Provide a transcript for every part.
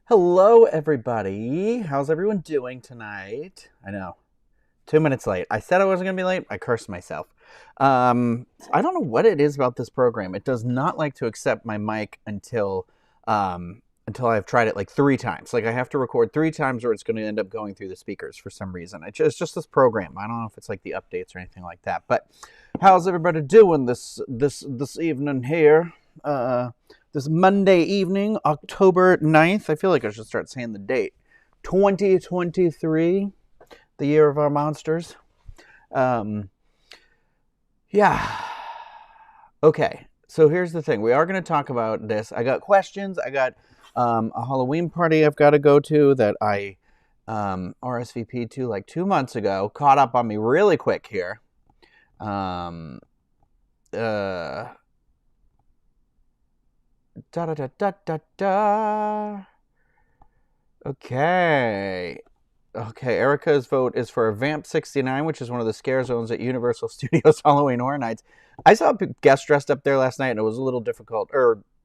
Hello, everybody. How's everyone doing tonight? I know, 2 minutes late. I said I wasn't going to be late. I cursed myself. I don't know what it is about this program. It does not like to accept my mic until I've tried it like 3 times. Like I have to record 3 times, or it's going to end up going through the speakers for some reason. It's just this program. I don't know if it's like the updates or anything like that. But how's everybody doing this evening here? This Monday evening, October 9th. I feel like I should start saying the date. 2023, the year of our monsters. Yeah. Okay, so here's the thing. We are going to talk about this. I got questions. I got a Halloween party I've got to go to that I RSVP'd to like 2 months ago. Caught up on me really quick here. Da da da da da da. Okay. Okay, Erica's vote is for Vamp 69, which is one of the scare zones at Universal Studios Halloween Horror Nights. I saw a guest dressed up there last night, and it was a little difficult.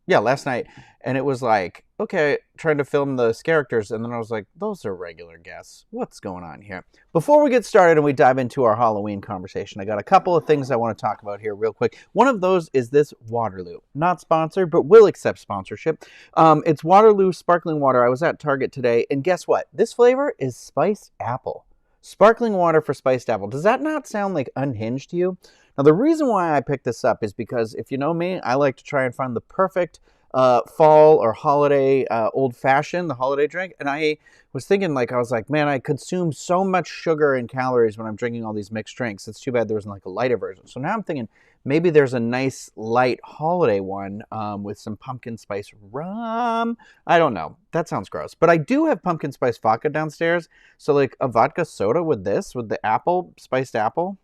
Last night, and it was like, okay, trying to film the characters, and then I was like, those are regular guests. What's going on here? Before we get started and we dive into our Halloween conversation, I got a couple of things I want to talk about here real quick. One of those is this Waterloo. Not sponsored, but will accept sponsorship. It's Waterloo sparkling water. I was at Target today, and guess what? This flavor is spiced apple. Sparkling water for spiced apple. Do that not sound like unhinged to you? Now, the reason why I picked this up is because, if you know me, I like to try and find the perfect fall or holiday old-fashioned, the holiday drink. And I was thinking, I was like, man, I consume so much sugar and calories when I'm drinking all these mixed drinks. It's too bad there wasn't like a lighter version. So now I'm thinking maybe there's a nice light holiday one with some pumpkin spice rum. I don't know. That sounds gross. But I do have pumpkin spice vodka downstairs. So like a vodka soda with this, with the apple, spiced apple.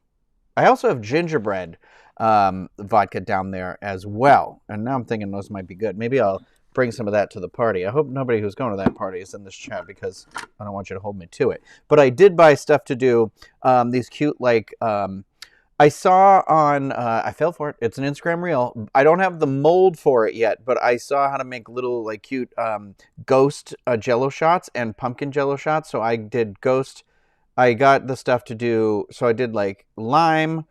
I also have gingerbread vodka down there as well. And now I'm thinking those might be good. Maybe I'll bring some of that to the party. I hope nobody who's going to that party is in this chat because I don't want you to hold me to it. But I did buy stuff to do these cute, I saw on, I fell for it. It's an Instagram reel. I don't have the mold for it yet, but I saw how to make little, cute ghost jello shots and pumpkin jello shots. So I did ghost. I got the stuff to do, so I did lime,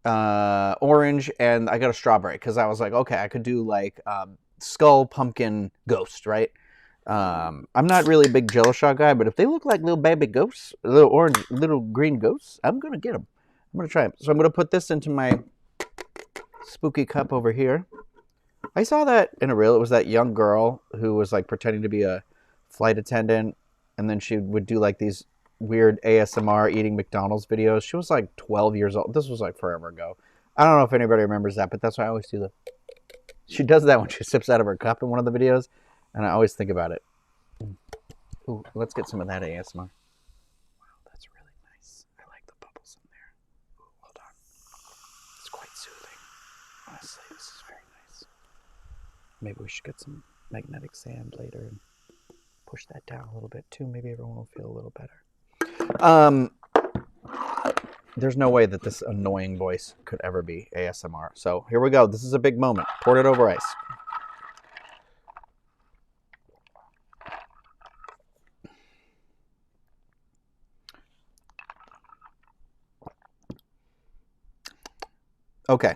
orange, and I got a strawberry because I was like, okay, I could do skull pumpkin ghost, right? I'm not really a big jello shot guy, but if they look like little baby ghosts, little orange, little green ghosts, I'm going to get them. I'm going to try them. So I'm going to put this into my spooky cup over here. I saw that in a reel. It was that young girl who was pretending to be a flight attendant, and then she would do these weird ASMR eating McDonald's videos. She was 12 years old. This was forever ago. I don't know if anybody remembers that, but that's why I always do she does that when she sips out of her cup in one of the videos, and I always think about it. Ooh, let's get some of that ASMR. Wow, that's really nice. I like the bubbles in there. Ooh, hold on. It's quite soothing. Honestly, this is very nice. Maybe we should get some magnetic sand later and push that down a little bit too. Maybe everyone will feel a little better. There's no way that this annoying voice could ever be ASMR. So here we go. This is a big moment. Poured it over ice. Okay.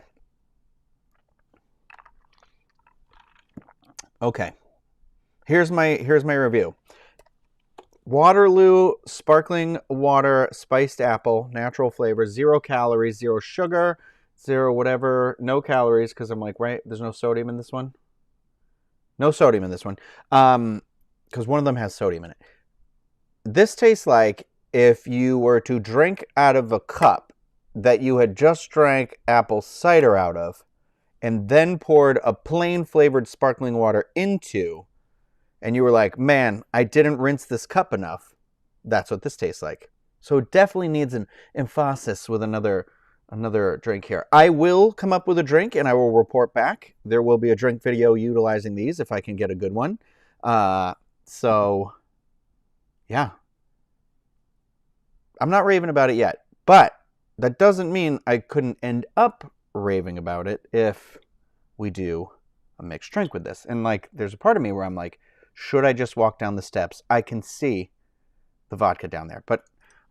Okay. Here's my review. Waterloo sparkling water, spiced apple, natural flavor, 0 calories, 0 sugar, 0 whatever, no calories, because I'm right, there's no sodium in this one. No sodium in this one, because one of them has sodium in it. This tastes like if you were to drink out of a cup that you had just drank apple cider out of, and then poured a plain flavored sparkling water into, and you were like, man, I didn't rinse this cup enough. That's what this tastes like. So it definitely needs an emphasis with another drink here. I will come up with a drink and I will report back. There will be a drink video utilizing these if I can get a good one. So, yeah. I'm not raving about it yet, but that doesn't mean I couldn't end up raving about it if we do a mixed drink with this. And there's a part of me where I'm like, Should I just walk down the steps? I can see the vodka down there, but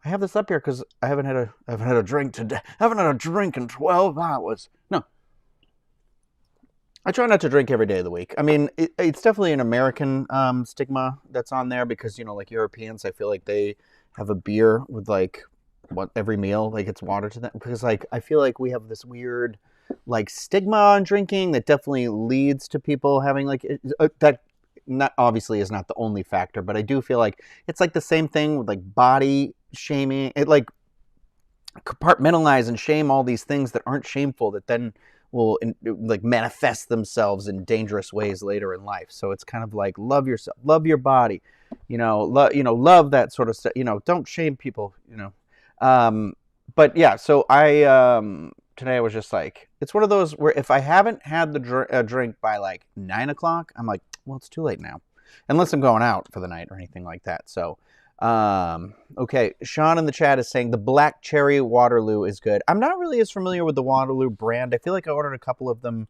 I have this up here because I haven't had a drink today. I haven't had a drink in 12 hours. No, I try not to drink every day of the week. I mean, it's definitely an American stigma that's on there because, like Europeans, I feel like they have a beer with like every meal, like it's water to them. Because like I feel like we have this weird like stigma on drinking that definitely leads to people having like that. Not obviously is not the only factor, but I do feel like it's like the same thing with like body shaming. It like compartmentalize and shame all these things that aren't shameful that then will like manifest themselves in dangerous ways later in life. So it's kind of like love yourself, love your body, love that sort of stuff. Don't shame people. But yeah. So today I was just like, it's one of those where if I haven't had the drink by like 9 o'clock, I'm like, well, it's too late now, unless I'm going out for the night or anything like that. So. Okay, Sean in the chat is saying the Black Cherry Waterloo is good. I'm not really as familiar with the Waterloo brand. I feel like I ordered a couple of them.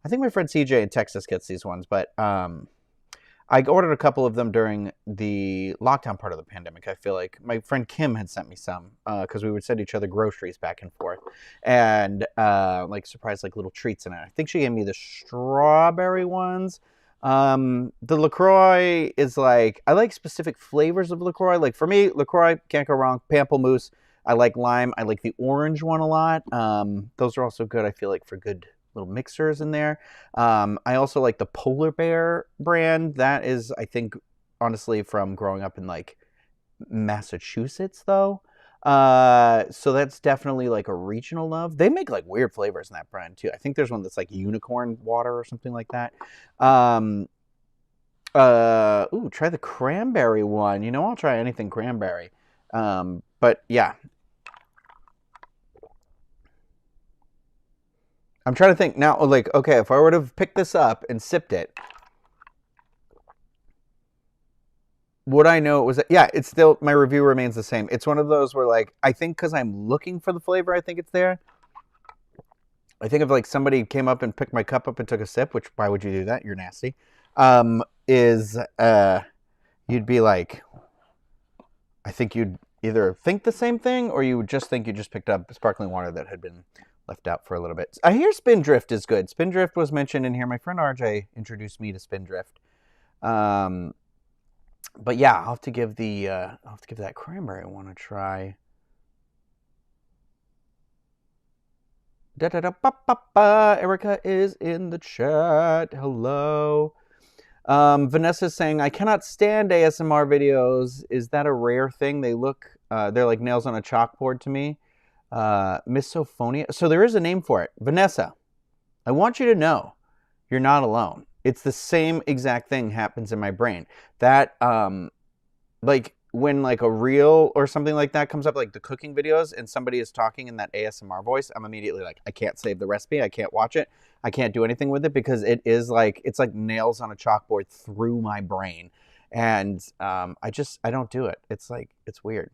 I think my friend CJ in Texas gets these ones, but I ordered a couple of them during the lockdown part of the pandemic. I feel like my friend Kim had sent me some because we would send each other groceries back and forth and like surprise like little treats in it. I think she gave me the strawberry ones. The LaCroix is like, I like specific flavors of LaCroix. Like for me, LaCroix, can't go wrong. Pamplemousse, I like lime. I like the orange one a lot. Those are also good, I feel like, for good little mixers in there. I also like the Polar Bear brand. That is, I think, honestly, from growing up in like Massachusetts, though. So that's definitely like a regional love. They make like weird flavors in that brand too. I think there's one that's like unicorn water or something like that. Try the cranberry one. I'll try anything cranberry. But yeah. I'm trying to think now, like, okay, if I would have picked this up and sipped it, would I know it was? Yeah, it's still, my review remains the same. It's one of those where, like, I think because I'm looking for the flavor, I think it's there. I think if, like, somebody came up and picked my cup up and took a sip, which, why would you do that? You're nasty. You'd be like, I think you'd either think the same thing or you would just think you just picked up sparkling water that had been left out for a little bit. I hear Spindrift is good. Spindrift was mentioned in here. My friend RJ introduced me to Spindrift. But yeah, I'll have to give that cranberry one a try. Erica is in the chat. Hello. Vanessa's saying, I cannot stand ASMR videos. Is that a rare thing? They're like nails on a chalkboard to me. Misophonia. So there is a name for it. Vanessa, I want you to know you're not alone. It's the same exact thing happens in my brain. That, like, when, like, a reel or something like that comes up, like the cooking videos, and somebody is talking in that ASMR voice, I'm immediately like, I can't save the recipe. I can't watch it. I can't do anything with it because it's like nails on a chalkboard through my brain. And I don't do it. It's like, it's weird.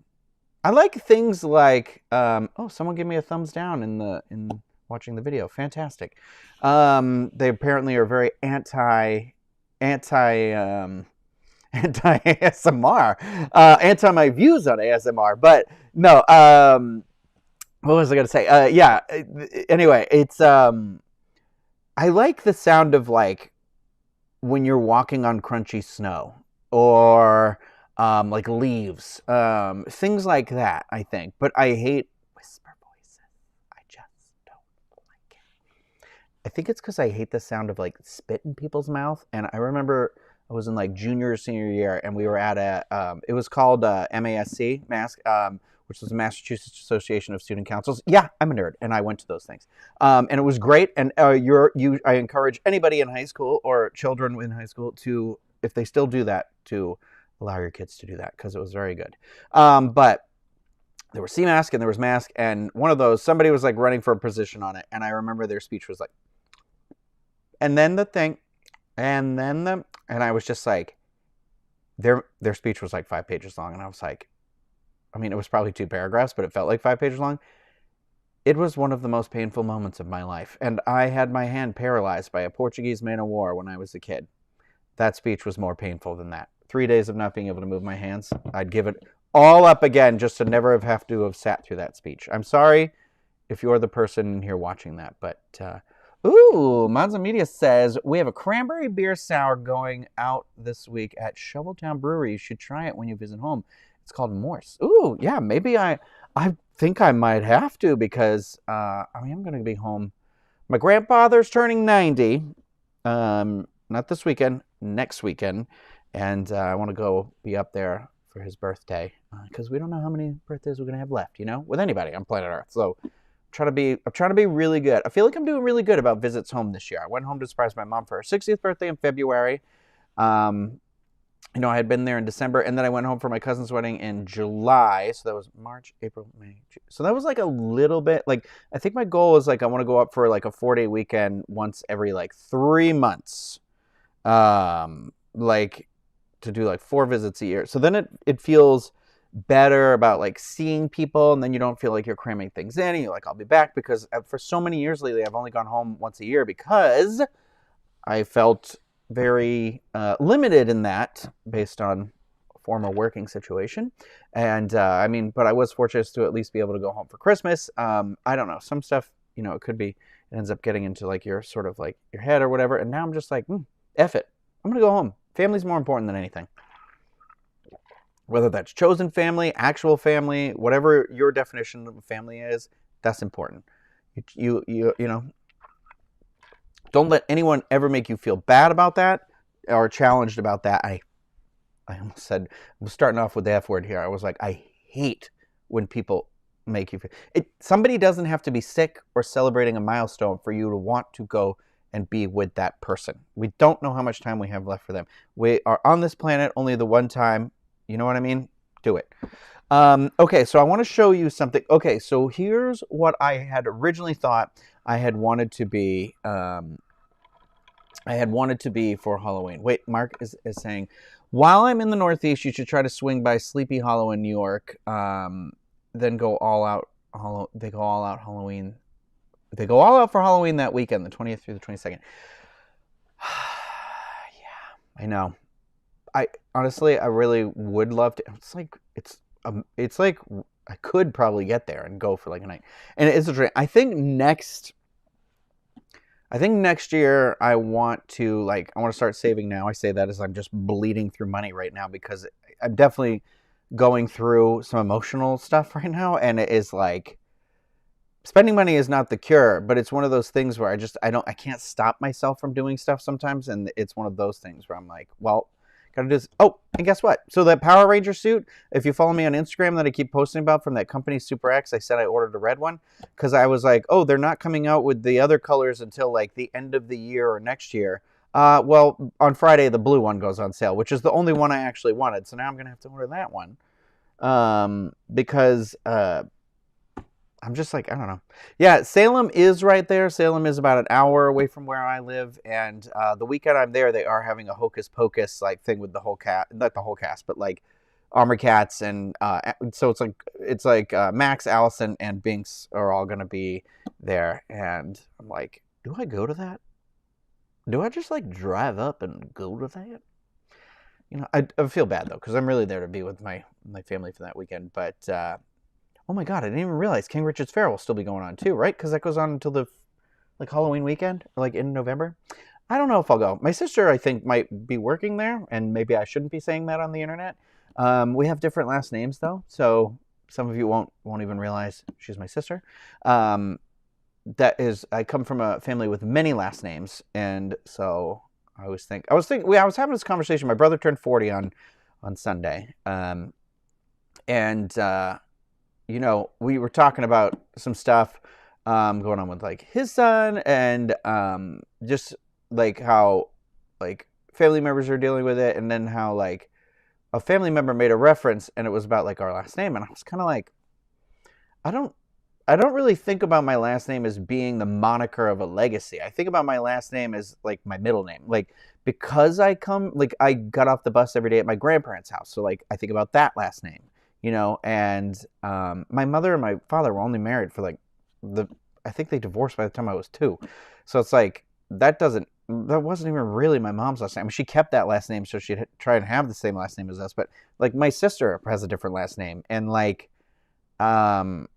I like things like, someone give me a thumbs down in watching the video. Fantastic. They apparently are very anti ASMR, anti my views on ASMR. But no, what was I going to say? Yeah. Anyway, it's I like the sound of like when you're walking on crunchy snow or like leaves, things like that. I think, but I hate whisper voices. I just don't like it. I think it's because I hate the sound of like spit in people's mouth. And I remember I was in like junior or senior year, and we were at it was called MASC, which was the Massachusetts Association of Student Councils. Yeah, I'm a nerd, and I went to those things, and it was great. And I encourage anybody in high school or children in high school to, if they still do that, to allow your kids to do that because it was very good. But there was CMask and there was Mask, and one of those, somebody was like running for a position on it, and I remember their speech was like, and then the thing, and then and I was just like, their speech was like 5 pages long, and I was like, I mean, it was probably 2 paragraphs, but it felt like 5 pages long. It was one of the most painful moments of my life, and I had my hand paralyzed by a Portuguese man of war when I was a kid. That speech was more painful than that. 3 days of not being able to move my hands. I'd give it all up again just to never have to have sat through that speech. I'm sorry if you're the person here watching that, but Monza Media says we have a cranberry beer sour going out this week at Shoveltown Brewery. You should try it when you visit home. It's called Morse. Ooh, yeah, maybe I think I might have to because I'm going to be home. My grandfather's turning 90. Not this weekend, next weekend, and I want to go be up there for his birthday because we don't know how many birthdays we're going to have left, with anybody on planet Earth. So I'm trying to be really good. I feel like I'm doing really good about visits home this year. I went home to surprise my mom for her 60th birthday in February. I had been there in December, and then I went home for my cousin's wedding in July. So that was March, April, May, June. So that was like a little bit, I think my goal is I want to go up for a 4-day weekend once every 3 months. To do 4 visits a year. So then it feels better about seeing people, and then you don't feel like you're cramming things in, and you're I'll be back, because for so many years lately I've only gone home once a year because I felt very limited in that based on a former working situation. And but I was fortunate to at least be able to go home for Christmas. I don't know, some stuff, it could be, it ends up getting into your sort of your head or whatever, and now I'm just F it. I'm going to go home. Family's more important than anything. Whether that's chosen family, actual family, whatever your definition of family is, that's important. You don't let anyone ever make you feel bad about that or challenged about that. I almost said, I'm starting off with the F word here. I was I hate when people make you feel somebody doesn't have to be sick or celebrating a milestone for you to want to go and be with that person. We don't know how much time we have left for them. We are on this planet only the one time. You know what I mean? Do it. Okay, so I want to show you something. Okay, so here's what I had originally thought I had wanted to be. For Halloween. Wait, Mark is saying, while I'm in the Northeast, you should try to swing by Sleepy Hollow in New York. Then go all out. They go all out Halloween. They go all out for Halloween that weekend, the 20th through the 22nd. Yeah, I know. I honestly, I really would love to. It's like I could probably get there and go for a night. And it's a dream. I think next year I want to start saving now. I say that as I'm just bleeding through money right now because I'm definitely going through some emotional stuff right now, and it is spending money is not the cure, but it's one of those things where I can't stop myself from doing stuff sometimes, and it's one of those things where I'm well, gotta do this. Oh, and guess what? So that Power Ranger suit, if you follow me on Instagram that I keep posting about from that company Super X, I said I ordered a red one because I was oh, they're not coming out with the other colors until the end of the year or next year. Well, on Friday the blue one goes on sale, which is the only one I actually wanted. So now I'm gonna have to order that one because I'm just I don't know. Yeah, Salem is right there. Salem is about an hour away from where I live, and the weekend I'm there, they are having a Hocus Pocus thing with the whole cast, not the whole cast, but Armor Cats, and so it's Max, Allison, and Binks are all gonna be there, and I'm do I go to that? Do I just drive up and go to that? I feel bad though because I'm really there to be with my family for that weekend, but. Oh my God, I didn't even realize King Richard's Fair will still be going on too, right? Because that goes on until the Halloween weekend, or in November. I don't know if I'll go. My sister, I think, might be working there, and maybe I shouldn't be saying that on the internet. We have different last names though, so some of you won't even realize she's my sister. I come from a family with many last names, and so I was having this conversation. My brother turned 40 on Sunday, we were talking about some stuff going on with his son, and just how family members are dealing with it, and then how a family member made a reference, and it was about our last name, and I was kind of I don't really think about my last name as being the moniker of a legacy. I think about my last name as my middle name, because I got off the bus every day at my grandparents' house, so I think about that last name. And my mother and my father were only married for I think they divorced by the time I was 2. So it's that doesn't that wasn't even really my mom's last name. I mean, she kept that last name, so she'd try and have the same last name as us. But like my sister has a different last name, and like, um,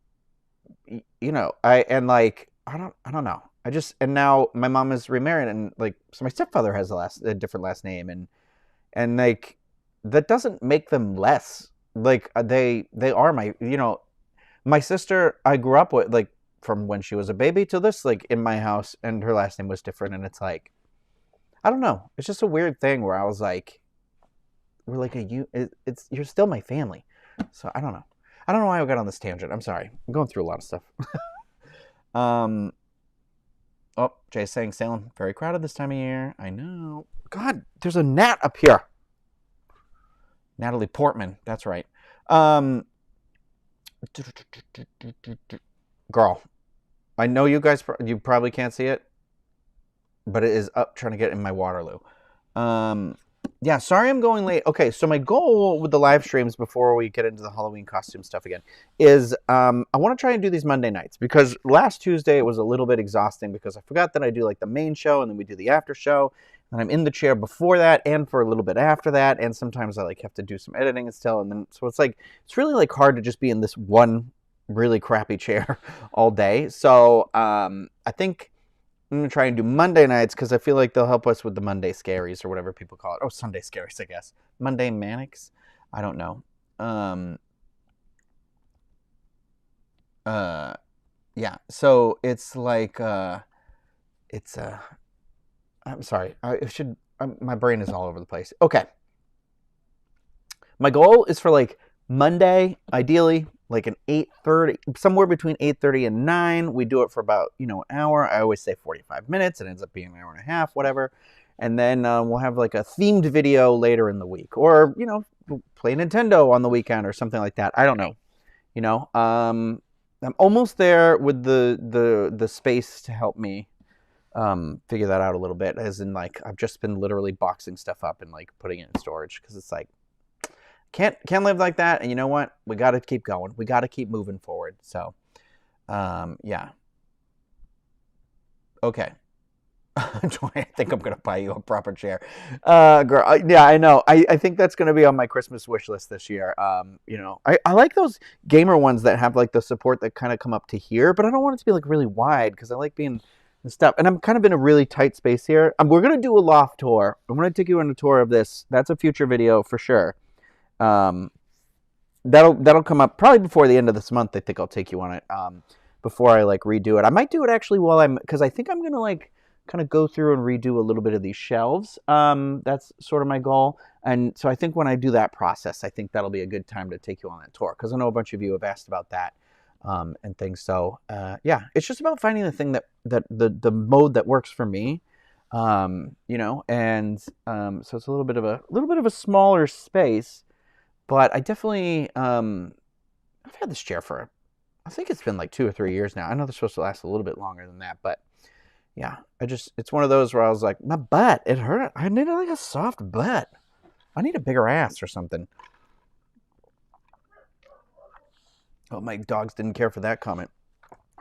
you know, I don't know. I just and now my mom is remarried, and like, so my stepfather has a different last name, and like that doesn't make them less. Like they are my, you know, my sister I grew up with, like from when she was a baby to this, like in my house, and her last name was different, and it's like, I don't know. It's just a weird thing where I was like, we're like it's you're still my family. So I don't know. I don't know why I got on this tangent. I'm sorry. I'm going through a lot of stuff. um. Oh, Jay's saying Salem very crowded this time of year. I know. God, there's a gnat up here. Natalie Portman. That's right. Girl, I know you guys. You probably can't see it, but it is up trying to get in my Waterloo. Yeah, sorry I'm going late. Okay, so my goal with the live streams before we get into the Halloween costume stuff again is I want to try and do these Monday nights, because last Tuesday it was a little bit exhausting because I forgot that I do like the main show and then we do the after show, and I'm in the chair before that and for a little bit after that, and sometimes I like have to do some editing and still, and then so it's like it's really like hard to just be in this one really crappy chair all day. So I think I'm going to try and do Monday nights because I feel like they'll help us with the Monday scaries or whatever people call it. Oh, Sunday scaries, I guess. Monday manics? I don't know. Yeah, so it's like, I'm sorry. My brain is all over the place. Okay. My goal is for like Monday, ideally, like an 8:30, somewhere between 8:30 and 9. We do it for about, an hour. I always say 45 minutes. It ends up being an hour and a half, whatever. And then we'll have like a themed video later in the week, or, play Nintendo on the weekend or something like that. I don't know. I'm almost there with the space to help me figure that out a little bit, as in like I've just been literally boxing stuff up and like putting it in storage, because it's like can't live like that. And you know what? We got to keep going. We got to keep moving forward. So, yeah. Okay. Joy, I think I'm going to buy you a proper chair. Girl, yeah, I know. I think that's going to be on my Christmas wish list this year. I like those gamer ones that have like the support that kind of come up to here, but I don't want it to be like really wide because I like being and stuff. And I'm kind of in a really tight space here. We're going to do a loft tour. I'm going to take you on a tour of this. That's a future video for sure. That'll come up probably before the end of this month. I think I'll take you on it before I like redo it. I might do it actually because I think I'm gonna like kind of go through and redo a little bit of these shelves. That's sort of my goal. And so I think when I do that process, I think that'll be a good time to take you on that tour, because I know a bunch of you have asked about that and things. So yeah, it's just about finding the thing that the mode that works for me. And so it's a little bit of a smaller space. But I definitely, I've had this chair for, I think it's been like 2 or 3 years now. I know they're supposed to last a little bit longer than that, but yeah, it's one of those where I was like, my butt, it hurt. I need like a soft butt. I need a bigger ass or something. Oh, my dogs didn't care for that comment.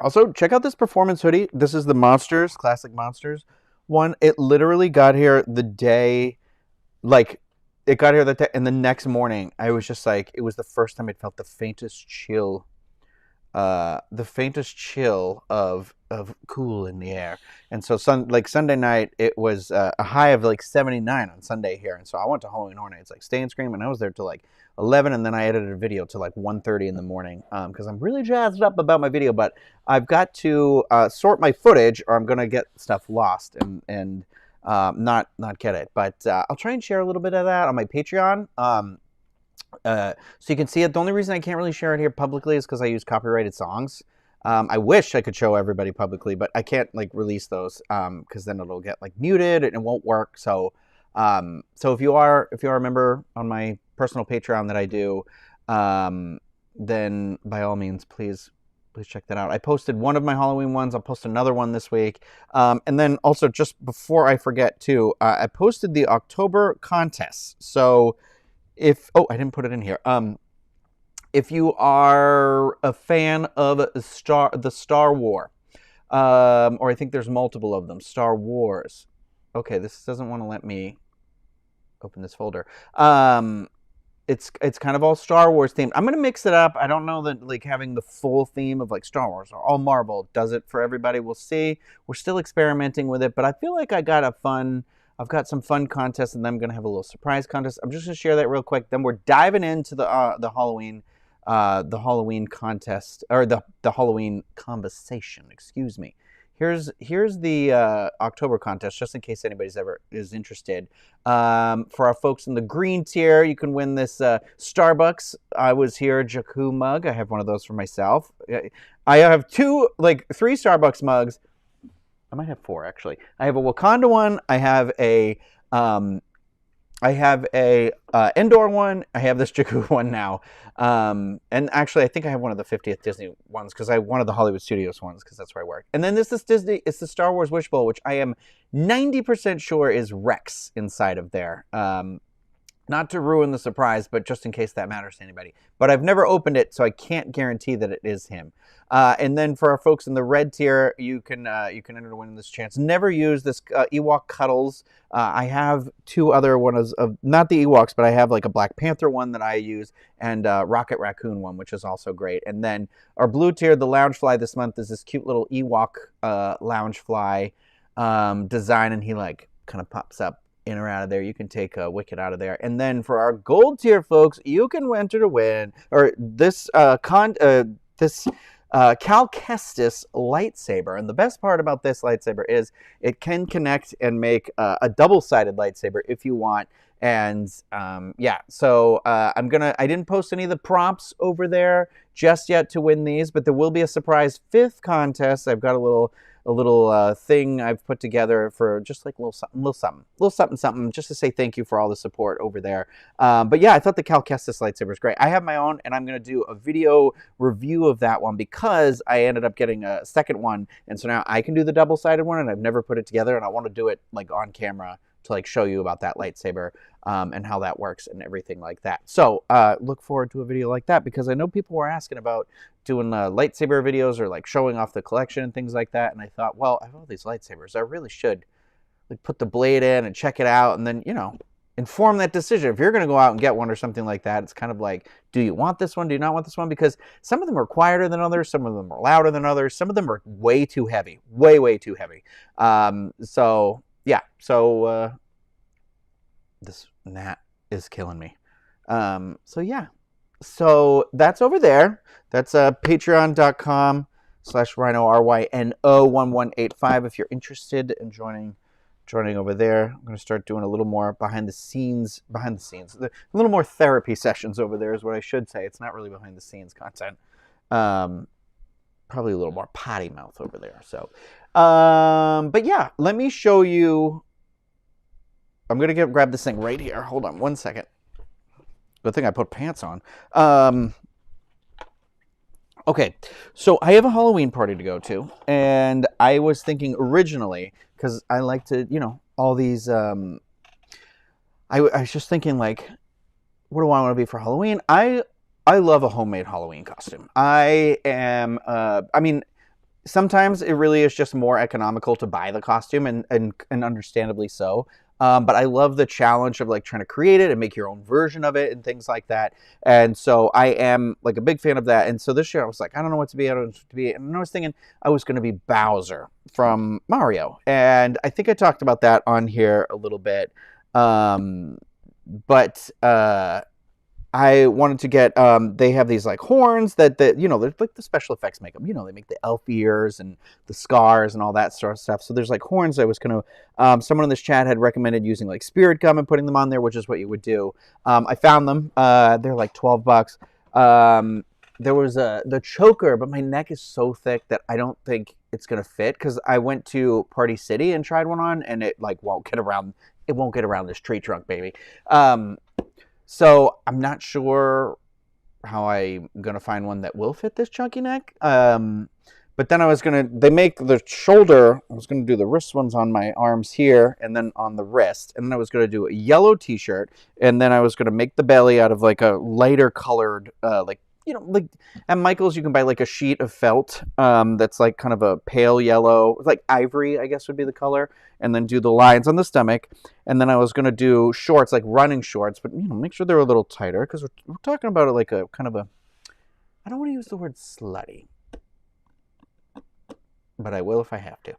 Also, check out this performance hoodie. This is the Monsters, Classic Monsters one. It literally got here the day, like, it got here that day, and the next morning, I was just like, it was the first time I'd felt the faintest chill of cool in the air. And so Sunday night, it was a high of like 79 on Sunday here. And so I went to Halloween Horror Nights, like Stay and Scream, and I was there till like 11, and then I edited a video till like 1:30 in the morning because I'm really jazzed up about my video, but I've got to sort my footage or I'm going to get stuff lost and not get it. But I'll try and share a little bit of that on my Patreon. So you can see it. The only reason I can't really share it here publicly is because I use copyrighted songs. I wish I could show everybody publicly, but I can't like release those because then it'll get like muted and it won't work. So if you are a member on my personal Patreon that I do, then by all means, please check that out. I posted one of my Halloween ones. I'll post another one this week. And then also, just before I forget too, I posted the October contests. So I didn't put it in here. If you are a fan of the Star War, or I think there's multiple of them, Star Wars. Okay, this doesn't want to let me open this folder. It's kind of all Star Wars themed. I'm gonna mix it up. I don't know that like having the full theme of like Star Wars or all Marvel does it for everybody. We'll see. We're still experimenting with it, but I feel like I've got some fun contests, and then I'm gonna have a little surprise contest. I'm just gonna share that real quick. Then we're diving into the Halloween contest, or the Halloween conversation. Excuse me. Here's the October contest, just in case anybody's ever is interested. For our folks in the green tier, you can win this Starbucks I Was Here Jakku mug. I have one of those for myself. I have three Starbucks mugs. I might have four, actually. I have a Wakanda one. I have a indoor one. I have this Jakku one now. And actually, I think I have one of the 50th Disney ones because I have one of the Hollywood Studios ones because that's where I work. And then this is Disney. It's the Star Wars Wish Bowl, which I am 90% sure is Rex inside of there. Not to ruin the surprise, but just in case that matters to anybody. But I've never opened it, so I can't guarantee that it is him. And then for our folks in the red tier, you can enter to win this chance. Never use this Ewok Cuddles. I have two other ones of not the Ewoks, but I have like a Black Panther one that I use and Rocket Raccoon one, which is also great. And then our blue tier, the Loungefly this month is this cute little Ewok Loungefly design, and he like kind of pops up in or out of there. You can take Wicket out of there. And then for our gold tier folks, you can enter to win this Cal Kestis lightsaber. And the best part about this lightsaber is it can connect and make a double-sided lightsaber if you want. And so I didn't post any of the prompts over there just yet to win these, but there will be a surprise 5th contest. I've got a little thing I've put together for just like a little something, just to say thank you for all the support over there. But yeah, I thought the Cal Kestis lightsaber is great. I have my own, and I'm going to do a video review of that one because I ended up getting a second one, and so now I can do the double-sided one, and I've never put it together, and I want to do it like on camera to like show you about that lightsaber and how that works and everything like that. So look forward to a video like that because I know people were asking about doing lightsaber videos or like showing off the collection and things like that. And I thought, well, I have all these lightsabers. I really should like put the blade in and check it out and then, inform that decision. If you're going to go out and get one or something like that, it's kind of like, do you want this one? Do you not want this one? Because some of them are quieter than others. Some of them are louder than others. Some of them are way too heavy, way too heavy. So this gnat is killing me. So that's over there. That's patreon.com/Ryno, RYNO1185 if you're interested in joining over there. I'm going to start doing a little more behind the scenes, a little more therapy sessions over there is what I should say. It's not really behind the scenes content. Probably a little more potty mouth over there. So, but yeah, let me show you. I'm going to grab this thing right here. Hold on one second. Good thing I put pants on. Okay, so I have a Halloween party to go to, and I was thinking originally, because I like to, all these, I was just thinking, like, what do I want to be for Halloween? I love a homemade Halloween costume. Sometimes it really is just more economical to buy the costume, and understandably so. But I love the challenge of like trying to create it and make your own version of it and things like that. And so I am like a big fan of that. And so this year I was like, I don't know what to be. And I was thinking I was going to be Bowser from Mario. And I think I talked about that on here a little bit. I wanted to get, they have these like horns that they're like the special effects make them, they make the elf ears and the scars and all that sort of stuff. So there's like horns I was going to, someone in this chat had recommended using like spirit gum and putting them on there, which is what you would do. I found them, they're like $12. There was the choker, but my neck is so thick that I don't think it's going to fit because I went to Party City and tried one on and it like won't get around this tree trunk, baby. So I'm not sure how I'm going to find one that will fit this chunky neck. But then they make the shoulder, I was going to do the wrist ones on my arms here and then on the wrist. And then I was going to do a yellow t-shirt. And then I was going to make the belly out of like a lighter colored, like like at Michael's you can buy like a sheet of felt that's like kind of a pale yellow, like ivory, I guess would be the color, and then do the lines on the stomach. And then I was gonna do shorts, like running shorts, but make sure they're a little tighter because we're talking about it like a kind of a. I don't want to use the word slutty, but I will if I have to.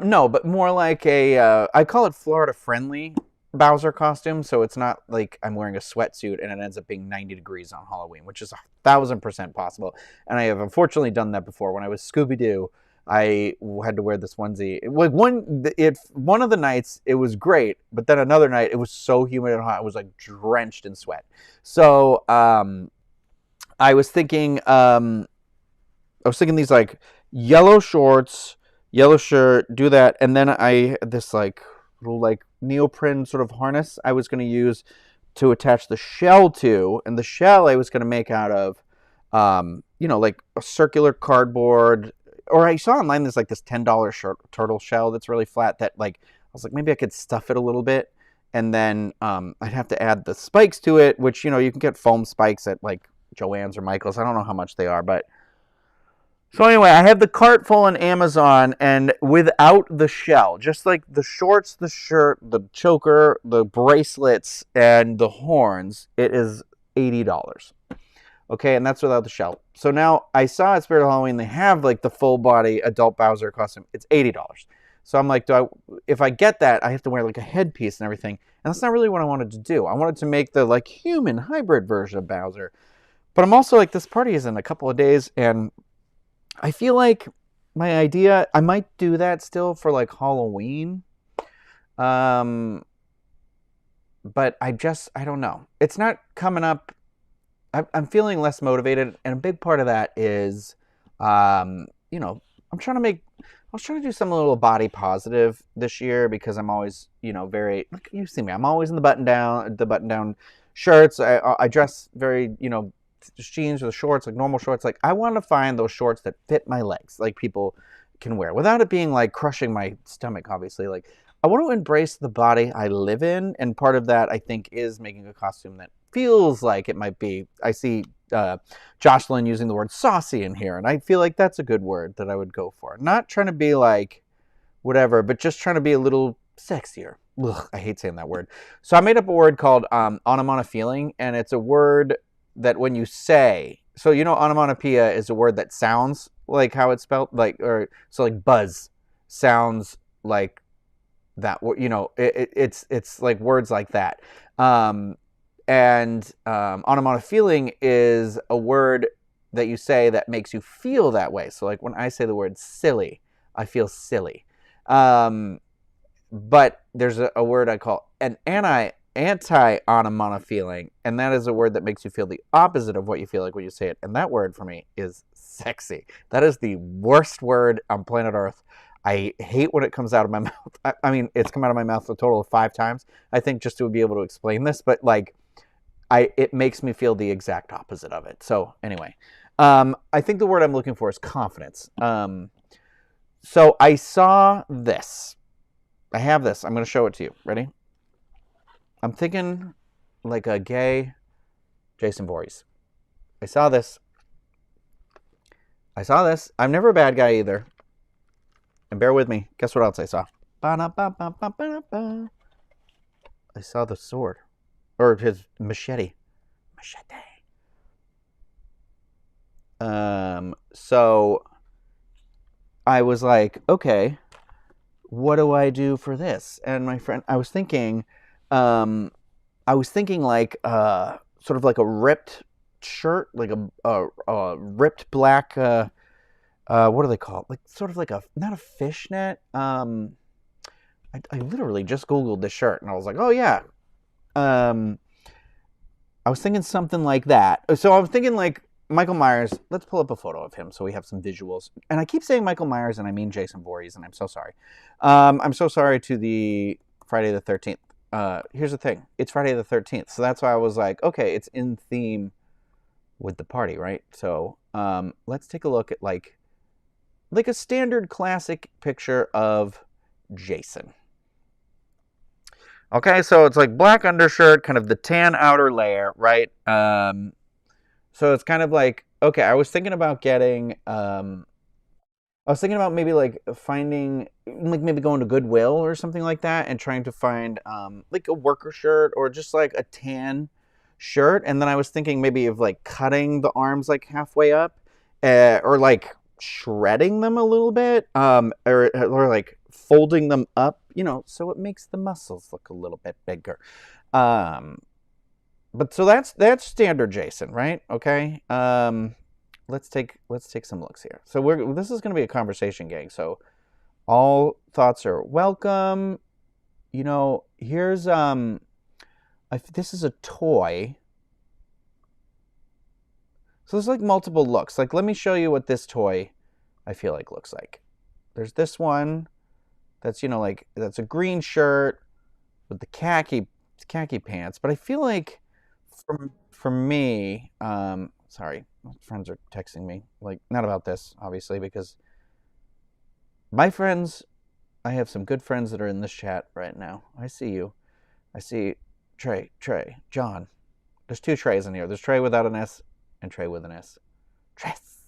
No, but more like I call it Florida friendly Bowser costume, so it's not like I'm wearing a sweatsuit and it ends up being 90 degrees on Halloween, which is 1,000% possible. And I have unfortunately done that before. When I was Scooby-Doo, I had to wear this onesie. Like one of the nights it was great, but then another night it was so humid and hot, I was like drenched in sweat. So I was thinking these like yellow shorts, yellow shirt, do that, and then I this like little like neoprene sort of harness I was going to use to attach the shell to, and the shell I was going to make out of like a circular cardboard, or I saw online there's like this $10 turtle shell that's really flat that like I was like maybe I could stuff it a little bit, and then I'd have to add the spikes to it, which you can get foam spikes at like Joann's or Michael's. I don't know how much they are, but so anyway, I have the cart full on Amazon, and without the shell, just like the shorts, the shirt, the choker, the bracelets, and the horns, it is $80. Okay, and that's without the shell. So now I saw at Spirit of Halloween they have like the full body adult Bowser costume. It's $80. So I'm like, if I get that, I have to wear like a headpiece and everything. And that's not really what I wanted to do. I wanted to make the like human hybrid version of Bowser. But I'm also like, this party is in a couple of days, and I feel like my idea, I might do that still for like Halloween. But I don't know. It's not coming up. I'm feeling less motivated. And a big part of that is, I'm trying to I was trying to do something a little body positive this year because I'm always, very, you see me, I'm always in the button down shirts. I dress very, jeans or the shorts, like normal shorts. Like I want to find those shorts that fit my legs, like people can wear without it being like crushing my stomach, obviously. Like I want to embrace the body I live in. And part of that, I think, is making a costume that feels like it might be. I see Jocelyn using the word saucy in here, and I feel like that's a good word that I would go for. Not trying to be like whatever, but just trying to be a little sexier. Ugh, I hate saying that word. So I made up a word called onomatopoeia, and it's a word that when you say, so onomatopoeia is a word that sounds like how it's spelled, like, or so like buzz sounds like that. It's like words like that. And onomatopoeia is a word that you say that makes you feel that way. So like when I say the word silly, I feel silly. But there's a word I call an anti-onomatopoeia, and that is a word that makes you feel the opposite of what you feel like when you say it. And that word for me is sexy. That is the worst word on planet Earth. I hate when it comes out of my mouth. I mean, it's come out of my mouth a total of 5 times, I think, just to be able to explain this. But like, it makes me feel the exact opposite of it. So anyway, I think the word I'm looking for is confidence. So I saw this. I have this. I'm going to show it to you. Ready? I'm thinking like a gay Jason Voorhees. I saw this. I'm never a bad guy either. And bear with me. Guess what else I saw? I saw the sword. Or his machete. So I was like, okay, what do I do for this? And my friend, I was thinking like sort of like a ripped shirt, like a ripped black what do they call it? Like sort of like not a fishnet. I literally just Googled this shirt and I was like, oh yeah. I was thinking something like that. So I was thinking like Michael Myers. Let's pull up a photo of him so we have some visuals. And I keep saying Michael Myers and I mean Jason Voorhees, and I'm so sorry. I'm so sorry to the Friday the 13th. Here's the thing. It's Friday the 13th. So that's why I was like, okay, it's in theme with the party, right? So let's take a look at like a standard classic picture of Jason. Okay, so it's like black undershirt, kind of the tan outer layer, right? So it's kind of like, okay, I was thinking about getting I was thinking about maybe like finding, like maybe going to Goodwill or something like that and trying to find like a worker shirt or just like a tan shirt. And then I was thinking maybe of like cutting the arms like halfway up, or like shredding them a little bit, or like folding them up, so it makes the muscles look a little bit bigger. Um, but so that's standard Jason, right? Okay. Let's take some looks here. So this is going to be a conversation, gang. So all thoughts are welcome. Here's this is a toy. So there's like multiple looks. Like let me show you what this toy I feel like looks like. There's this one that's like that's a green shirt with the khaki pants, but I feel like for me, sorry, my friends are texting me, like not about this, obviously, because my friends, I have some good friends that are in this chat right now. I see you. I see Trey, John. There's two Treys in here. There's Trey without an S and Trey with an S. Tres.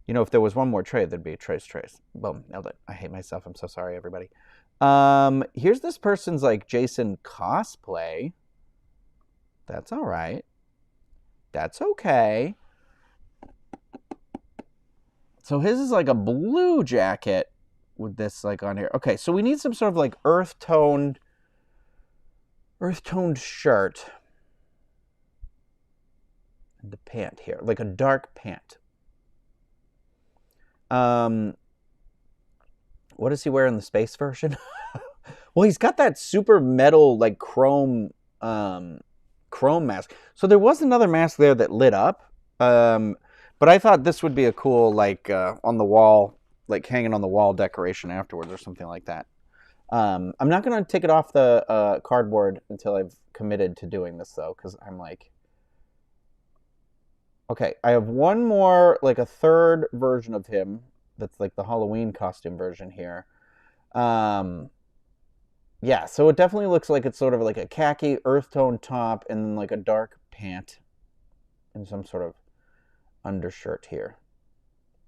If there was one more Trey, there'd be Trace. Boom, nailed it. I hate myself. I'm so sorry, everybody. Here's this person's like Jason cosplay. That's all right. That's okay. So his is like a blue jacket with this like on here. Okay, so we need some sort of like earth toned shirt. And the pant here, like a dark pant. What does he wear in the space version? Well, he's got that super metal like chrome mask. So there was another mask there that lit up. But I thought this would be a cool like on the wall, like hanging on the wall decoration afterwards or something like that. I'm not going to take it off the cardboard until I've committed to doing this though, because I'm like, okay, I have one more, like a third version of him that's like the Halloween costume version here. Yeah, so it definitely looks like it's sort of like a khaki earth tone top and then like a dark pant and some sort of undershirt here.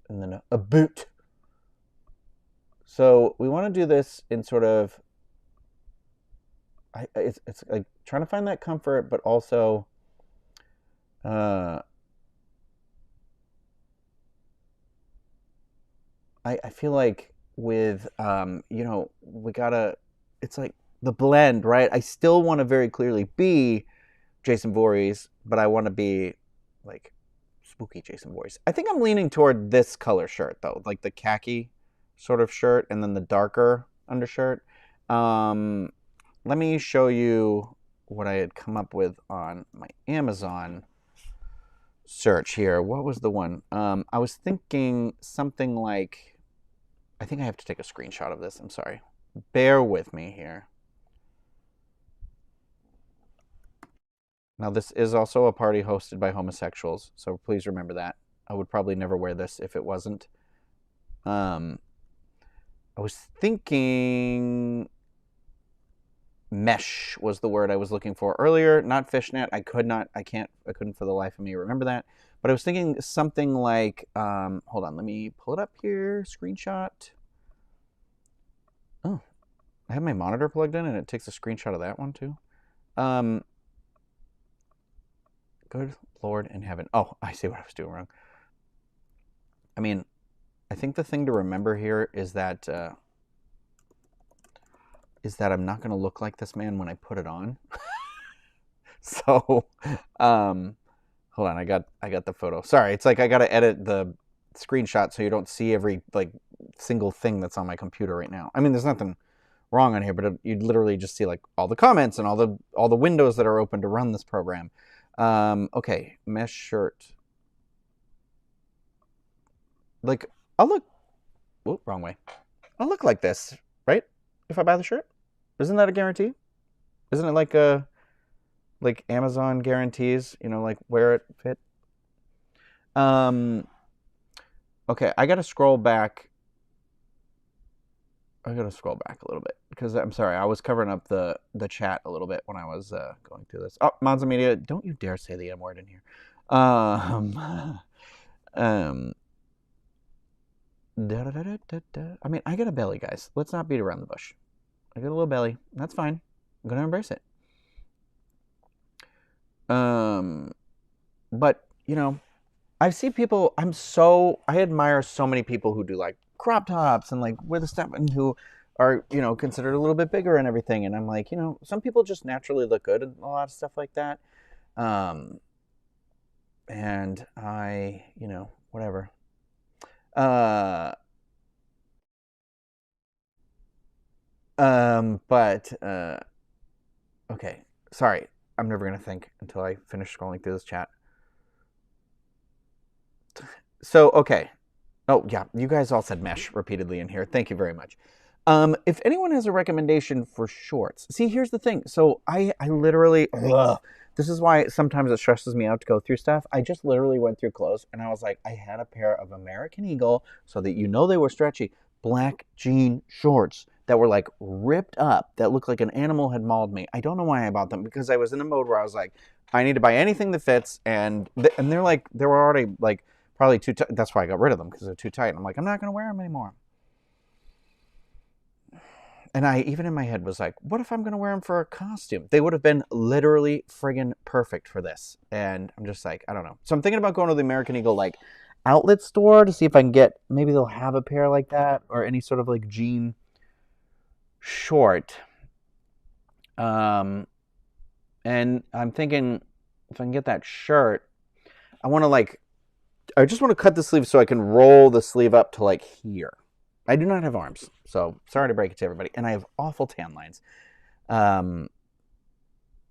And then a boot. So we want to do this in sort of, it's like trying to find that comfort, but also I feel like with we gotta, it's like the blend, right? I still want to very clearly be Jason Voorhees, but I want to be like spooky Jason Voorhees. I think I'm leaning toward this color shirt though, like the khaki sort of shirt and then the darker undershirt. Let me show you what I had come up with on my Amazon search here. What was the one? I was thinking something like, I think I have to take a screenshot of this. I'm sorry. Bear with me here. Now, this is also a party hosted by homosexuals, so please remember that. I would probably never wear this if it wasn't. I was thinking mesh was the word I was looking for earlier, not fishnet. I couldn't for the life of me remember that. But I was thinking something like, hold on, let me pull it up here, screenshot. Oh, I have my monitor plugged in and it takes a screenshot of that one too. Good Lord in heaven. Oh, I see what I was doing wrong. I mean, I think the thing to remember here is that I'm not going to look like this man when I put it on. So, hold on, I got the photo. Sorry, it's like I got to edit the screenshot so you don't see every like single thing that's on my computer right now. I mean, there's nothing wrong on here, but you'd literally just see like all the comments and all the windows that are open to run this program. Okay, mesh shirt. Like I'll look. Whoop, wrong way. I'll look like this, right? If I buy the shirt, isn't that a guarantee? Isn't it like Amazon guarantees? Like wear it fit. Okay, I gotta scroll back. I gotta scroll back a little bit because I'm sorry, I was covering up the chat a little bit when I was going through this. Oh, Monza Media, don't you dare say the M word in here. Um, um, I mean, I got a belly, guys. Let's not beat around the bush. I got a little belly. That's fine. I'm gonna embrace it. But you know, I see people. I admire so many people who do like crop tops and like wear the stuff and who are considered a little bit bigger and everything. And I'm like, some people just naturally look good and a lot of stuff like that. Um, and I, whatever. Uh, but okay. Sorry, I'm never gonna think until I finish scrolling through this chat. So okay. Oh yeah, you guys all said mesh repeatedly in here. Thank you very much. If anyone has a recommendation for shorts, see, here's the thing. So I literally, this is why sometimes it stresses me out to go through stuff. I just literally went through clothes and I was like, I had a pair of American Eagle, so that they were stretchy, black jean shorts that were like ripped up, that looked like an animal had mauled me. I don't know why I bought them, because I was in a mode where I was like, I need to buy anything that fits, and they're like, they were already like probably too tight. That's why I got rid of them, because they're too tight. I'm like, I'm not going to wear them anymore. And I, even in my head, was like, what if I'm going to wear them for a costume? They would have been literally friggin' perfect for this. And I'm just like, I don't know. So I'm thinking about going to the American Eagle like outlet store to see if I can get, maybe they'll have a pair like that, or any sort of like jean short. And I'm thinking, if I can get that shirt, I just want to cut the sleeve so I can roll the sleeve up to like here. I do not have arms, so sorry to break it to everybody. And I have awful tan lines.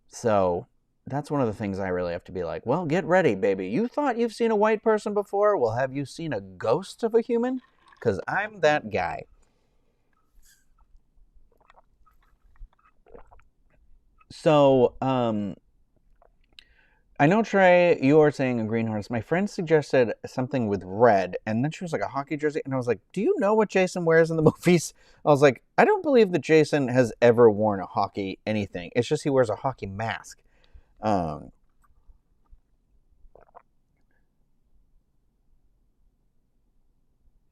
So that's one of the things I really have to be like, well, get ready, baby. You thought you've seen a white person before? Well, have you seen a ghost of a human? Because I'm that guy. So, I know, Trey, you are saying a green harness. My friend suggested something with red, and then she was like, a hockey jersey. And I was like, do you know what Jason wears in the movies? I was like, I don't believe that Jason has ever worn a hockey anything. It's just he wears a hockey mask. I'm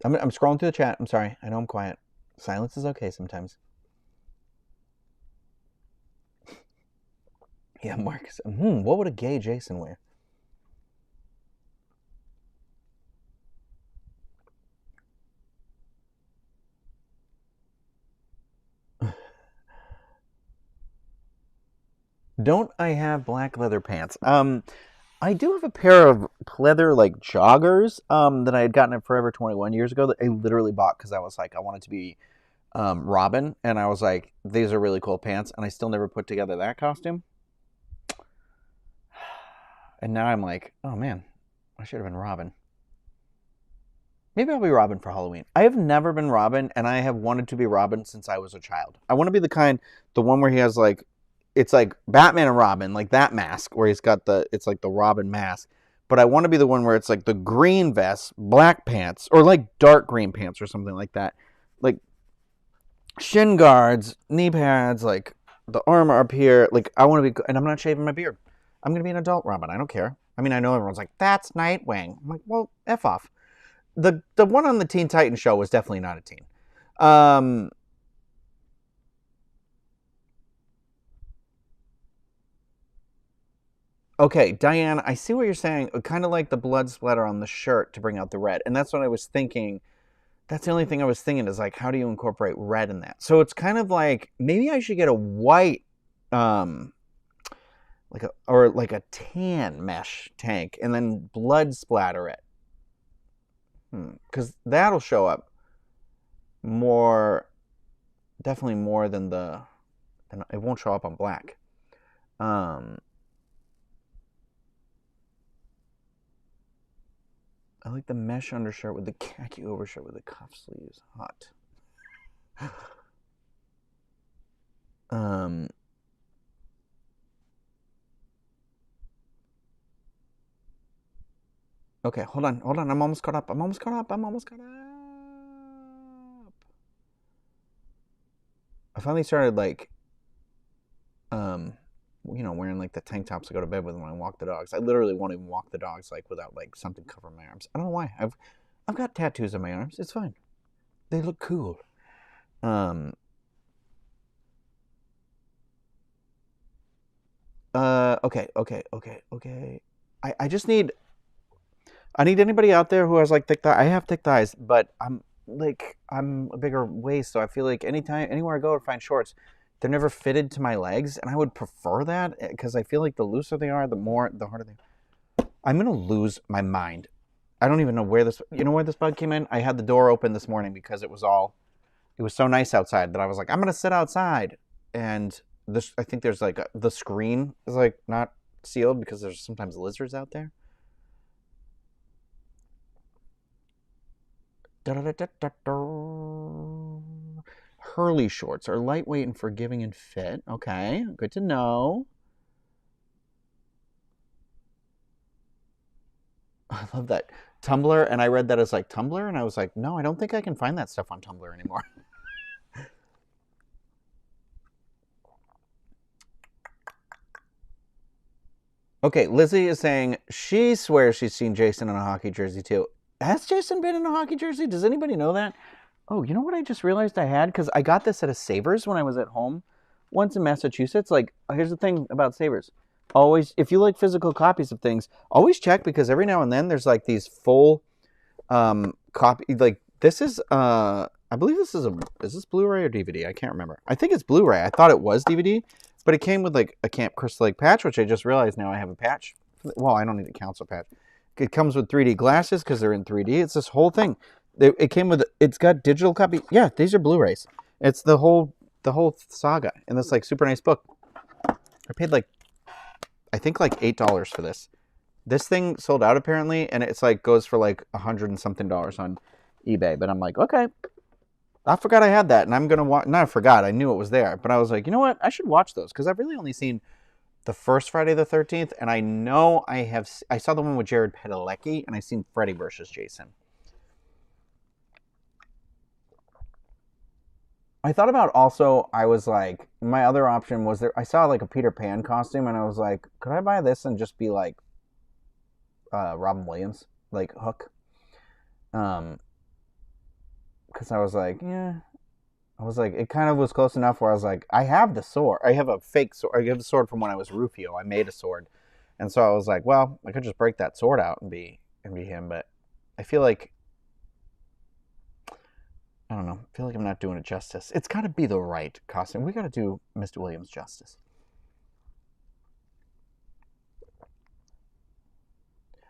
scrolling through the chat. I'm sorry. I know I'm quiet. Silence is okay sometimes. Yeah, Marcus. What would a gay Jason wear? Don't I have black leather pants? I do have a pair of pleather like joggers that I had gotten at Forever 21 years ago that I literally bought because I was like, I wanted to be Robin, and I was like, these are really cool pants, and I still never put together that costume. And now I'm like, oh man, I should have been Robin. Maybe I'll be Robin for Halloween. I have never been Robin, and I have wanted to be Robin since I was a child. I want to be the one where he has like, it's like Batman and Robin, like that mask where he's got it's like the Robin mask. But I want to be the one where it's like the green vest, black pants, or like dark green pants or something like that. Like shin guards, knee pads, like the armor up here. Like I want to be, and I'm not shaving my beard. I'm going to be an adult Robin. I don't care. I mean, I know everyone's like, that's Nightwing. I'm like, well, F off. The one on the Teen Titans show was definitely not a teen. Okay, Diane, I see what you're saying. Kind of like the blood splatter on the shirt to bring out the red. And that's what I was thinking. That's the only thing I was thinking is like, how do you incorporate red in that? So it's kind of like, maybe I should get a white, like a tan mesh tank and then blood splatter it. Because that'll show up more, definitely more than it won't show up on black. I like the mesh undershirt with the khaki overshirt with the cuff sleeves. Hot. Okay, hold on. I'm almost caught up. I finally started like wearing like the tank tops to go to bed with when I walk the dogs. I literally won't even walk the dogs like without like something covering my arms. I don't know why. I've got tattoos on my arms. It's fine. They look cool. Okay. I just need anybody out there who has like thick thighs. I have thick thighs, but I'm a bigger waist, so I feel like anywhere I go to find shorts, they're never fitted to my legs, and I would prefer that because I feel like the looser they are, the harder they are. I'm gonna lose my mind. I don't even know where this bug came in. I had the door open this morning because it was so nice outside that I was like, I'm gonna sit outside, and I think there's like the screen is like not sealed because there's sometimes lizards out there. Hurley shorts are lightweight and forgiving and fit. Okay, good to know. I love that. Tumblr, and I read that as like Tumblr, and I was like, no, I don't think I can find that stuff on Tumblr anymore. Okay, Lizzie is saying she swears she's seen Jason in a hockey jersey too. Has Jason been in a hockey jersey? Does anybody know that? Oh, you know what I just realized I had? Because I got this at a Savers when I was at home once in Massachusetts. Like, here's the thing about Savers. Always, if you like physical copies of things, always check because every now and then there's like these full copy. Like, this is, I believe is this Blu-ray or DVD? I can't remember. I think it's Blu-ray. I thought it was DVD, but it came with like a Camp Crystal Lake patch, which I just realized now I have a patch. Well, I don't need a council patch. It comes with 3D glasses because they're in 3D. It's this whole thing. It came with. It's got digital copy. Yeah, these are Blu-rays. It's the whole saga in this like super nice book. I paid I think like $8 for this. This thing sold out apparently, and it's like goes for like $100 and something on eBay. But I'm like, okay, I forgot I had that, and I'm gonna watch. Not I forgot. I knew it was there, but I was like, you know what? I should watch those because I've really only seen the first Friday the 13th, and I know I saw the one with Jared Padalecki, and I seen Freddy versus Jason. I thought about also, I was like, my other option was I saw like a Peter Pan costume, and I was like, could I buy this and just be like Robin Williams, like Hook? Because I was like, yeah. I was like, it kind of was close enough where I was like, I have the sword. I have a fake sword. I have the sword from when I was Rufio. I made a sword. And so I was like, well, I could just break that sword out and be him. But I feel like, I don't know. I feel like I'm not doing it justice. It's got to be the right costume. We got to do Mr. Williams justice.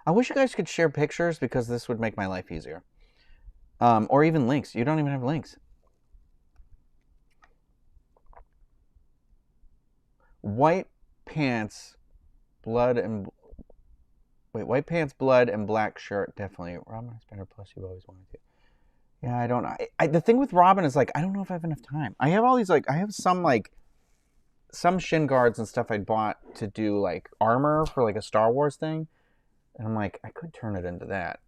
I wish you guys could share pictures because this would make my life easier. Or even links. You don't even have links. White pants, blood, and white pants, blood, and black shirt. Definitely. Robin is better. Plus, you've always wanted to. Yeah, I don't know. The thing with Robin is like I don't know if I have enough time. I have all these I have some shin guards and stuff I bought to do like armor for like a Star Wars thing, and I'm like I could turn it into that.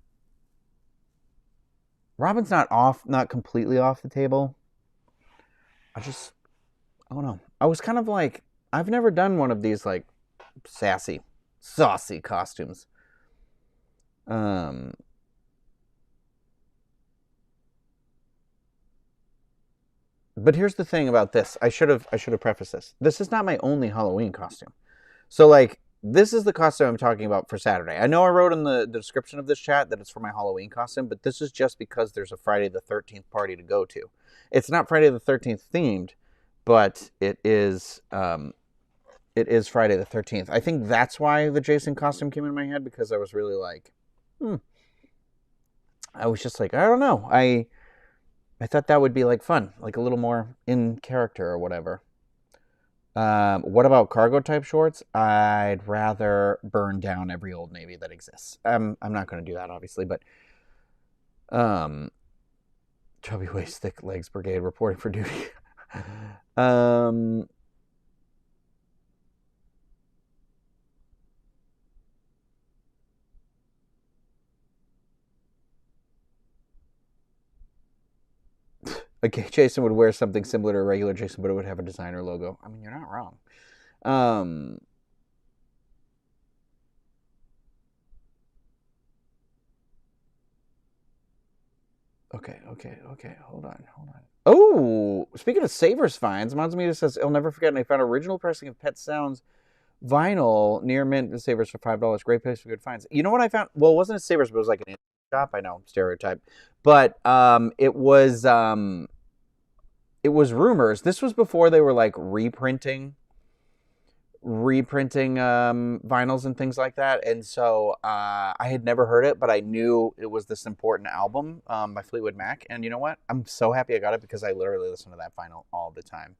Robin's not completely off the table. I don't know. I was kind of like I've never done one of these like saucy costumes. But here's the thing about this. I should have prefaced this. This is not my only Halloween costume. So like this is the costume I'm talking about for Saturday. I know I wrote in the description of this chat that it's for my Halloween costume, but this is just because there's a Friday the 13th party to go to. It's not Friday the 13th themed, but it is Friday the 13th. I think that's why the Jason costume came in my head because I was really like, I was just like, I don't know. I thought that would be like fun, like a little more in character or whatever. What about cargo type shorts? I'd rather burn down every Old Navy that exists. I'm not going to do that, obviously, but chubby waist, thick legs brigade reporting for duty. Okay, Jason would wear something similar to a regular Jason, but it would have a designer logo. I mean, you're not wrong. Um, okay. Hold on. Oh, speaking of Savers finds, Mazamita says he'll never forget. And I found original pressing of Pet Sounds vinyl near mint and Savers for $5. Great place for good finds. You know what I found? Well, it wasn't a Savers, but it was like an shop. I know, stereotype, but it was Rumors. This was before they were like reprinting vinyls and things like that, and so I had never heard it, but I knew it was this important album by Fleetwood Mac. And you know what? I'm so happy I got it because I literally listen to that vinyl all the time.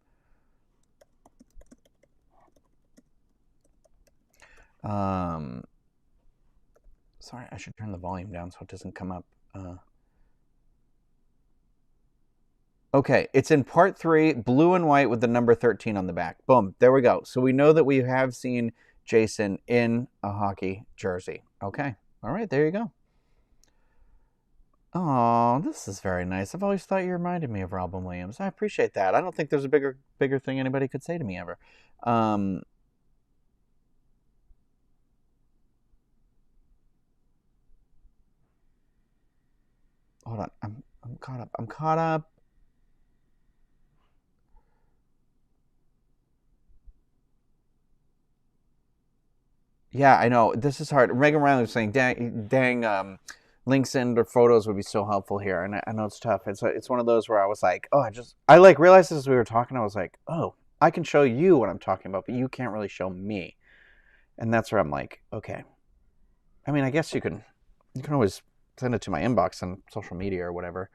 Sorry, I should turn the volume down so it doesn't come up. Okay, it's in part 3, blue and white with the number 13 on the back. Boom, there we go. So we know that we have seen Jason in a hockey jersey. Okay, all right, there you go. Oh, this is very nice. I've always thought you reminded me of Robin Williams. I appreciate that. I don't think there's a bigger thing anybody could say to me ever. Hold on, I'm caught up. I'm caught up. Yeah, I know. This is hard. Megan Riley was saying, dang, links in or photos would be so helpful here. And I know it's tough. It's one of those where I was like, oh, I like realized as we were talking, I was like, oh, I can show you what I'm talking about, but you can't really show me. And that's where I'm like, okay. I mean, I guess you can always send it to my inbox on social media or whatever.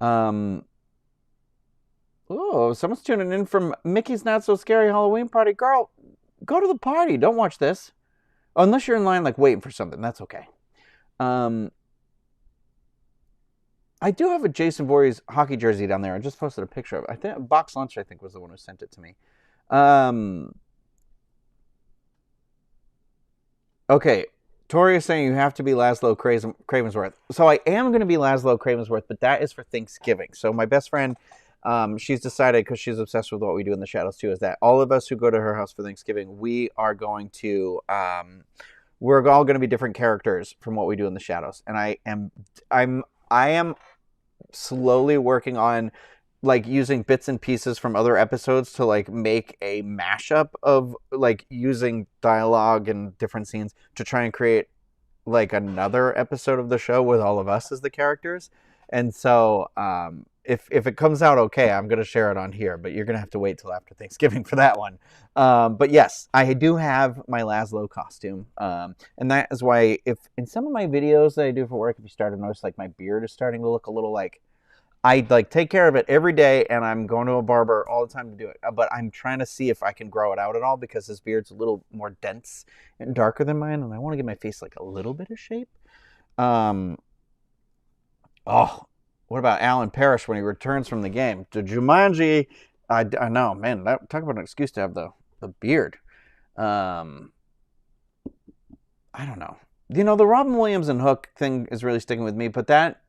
Oh, someone's tuning in from Mickey's Not So Scary Halloween Party. Girl, go to the party. Don't watch this. Oh, unless you're in line, like, waiting for something. That's okay. I do have a Jason Voorhees hockey jersey down there. I just posted a picture of it. I think Box Lunch, I think, was the one who sent it to me. Okay. Tori is saying you have to be Laszlo Cravensworth. So I am going to be Laszlo Cravensworth, but that is for Thanksgiving. So my best friend, she's decided, because she's obsessed with what we do in the shadows too, is that all of us who go to her house for Thanksgiving, we are going to, we're all going to be different characters from what we do in the shadows. And I am slowly working on like using bits and pieces from other episodes to like make a mashup of like using dialogue and different scenes to try and create like another episode of the show with all of us as the characters. And so if it comes out okay, I'm going to share it on here, but you're going to have to wait till after Thanksgiving for that one. But yes, I do have my Laszlo costume. And that is why if in some of my videos that I do for work, if you start to notice like my beard is starting to look a little like, I like take care of it every day, and I'm going to a barber all the time to do it. But I'm trying to see if I can grow it out at all because his beard's a little more dense and darker than mine, and I want to give my face like a little bit of shape. Oh, what about Alan Parrish when he returns from the game to Jumanji? I know, man. Talk about an excuse to have the beard. I don't know. You know, the Robin Williams and Hook thing is really sticking with me, but that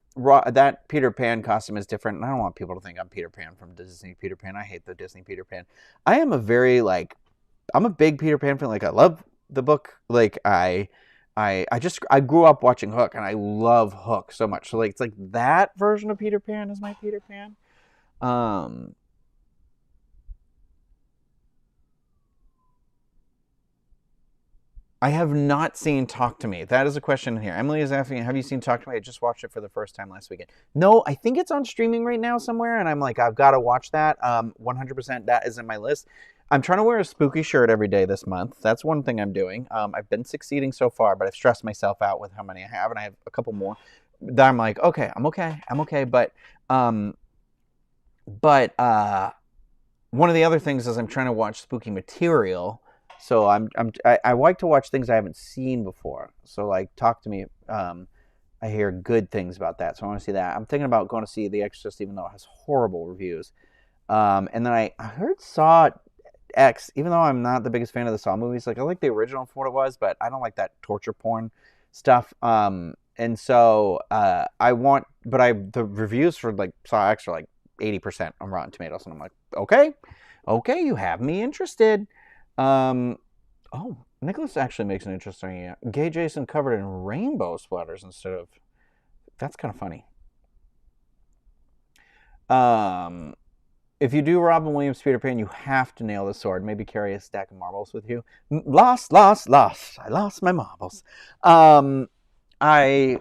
Peter Pan costume is different, and I don't want people to think I'm Peter Pan from Disney Peter Pan. I hate the Disney Peter Pan. I am I'm a big Peter Pan fan. Like, I love the book. Like, I grew up watching Hook, and I love Hook so much. So like, it's like that version of Peter Pan is my Peter Pan. I have not seen Talk to Me. That is a question here. Emily is asking, have you seen Talk to Me? I just watched it for the first time last weekend. No, I think it's on streaming right now somewhere, and I'm like, I've got to watch that. 100% that is in my list. I'm trying to wear a spooky shirt every day this month. That's one thing I'm doing. I've been succeeding so far, but I've stressed myself out with how many I have, and I have a couple more that I'm like, okay, I'm okay. But one of the other things is I'm trying to watch spooky material. So I like to watch things I haven't seen before. So like Talk to Me, I hear good things about that. So I want to see that. I'm thinking about going to see The Exorcist, even though it has horrible reviews. And then I heard Saw X, even though I'm not the biggest fan of the Saw movies. Like, I like the original for what it was, but I don't like that torture porn stuff. And so the reviews for like Saw X are like 80% on Rotten Tomatoes, and I'm like, okay, you have me interested. Um, oh, Nicholas actually makes an interesting gay Jason covered in rainbow splatters instead of. That's kind of funny. Um, if you do Robin Williams Peter Pan, you have to nail the sword. Maybe carry a stack of marbles with you. Lost, lost, lost. I lost my marbles. Um, I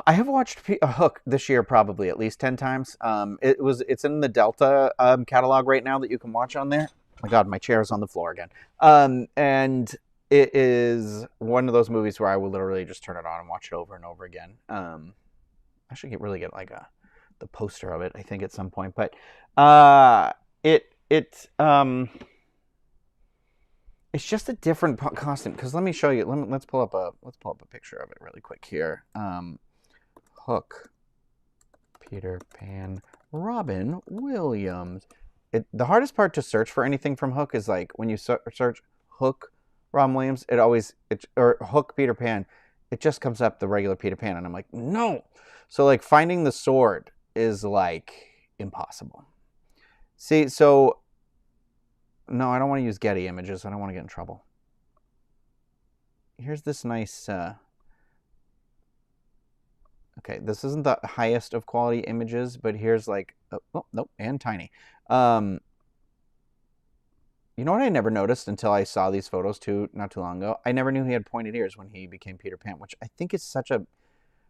I have watched Hook this year probably at least 10 times. It's in the Delta catalog right now that you can watch on there. Oh my God, my chair is on the floor again. And it is one of those movies where I will literally just turn it on and watch it over and over again. I should really get like the poster of it, I think, at some point. But it's just a different costume. Because let me show you. Let's pull up a picture of it really quick here. Hook, Peter Pan, Robin Williams. The hardest part to search for anything from Hook is like when you search Hook, Robin Williams, or Hook Peter Pan, it just comes up the regular Peter Pan, and I'm like, no. So like finding the sword is like impossible. See, so no, I don't want to use Getty images. I don't want to get in trouble. Here's this nice. Okay, this isn't the highest of quality images, but here's like, oh, nope, and tiny. You know what I never noticed until I saw these photos not too long ago? I never knew he had pointed ears when he became Peter Pan, which I think is such a,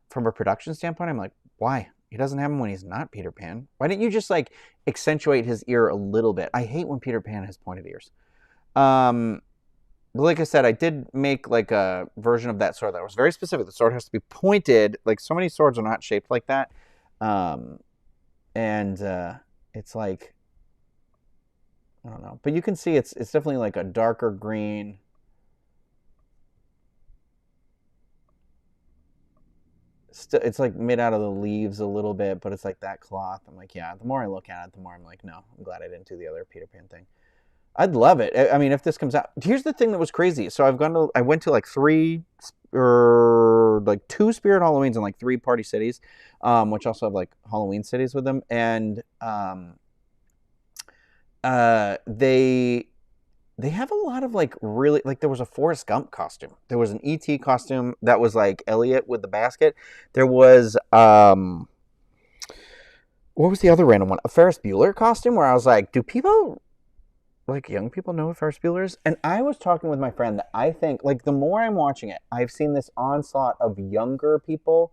from a production standpoint, I'm like, why? He doesn't have them when he's not Peter Pan. Why didn't you just like accentuate his ear a little bit? I hate when Peter Pan has pointed ears. Like I said, I did make like a version of that sword that was very specific. The sword has to be pointed. Like so many swords are not shaped like that. It's like, I don't know. But you can see it's definitely like a darker green. It's like made out of the leaves a little bit, but it's like that cloth. I'm like, yeah, the more I look at it, the more I'm like, no, I'm glad I didn't do the other Peter Pan thing. I'd love it. I mean, if this comes out, here's the thing that was crazy. So I went to like two Spirit Halloweens and like 3 Party Cities, which also have like Halloween cities with them. And they have a lot of like really, like there was a Forrest Gump costume. There was an E.T. costume that was like Elliot with the basket. There was, what was the other random one? A Ferris Bueller costume where I was like, do people, like young people know what Ferris Bueller is? And I was talking with my friend that I think, like the more I'm watching it, I've seen this onslaught of younger people,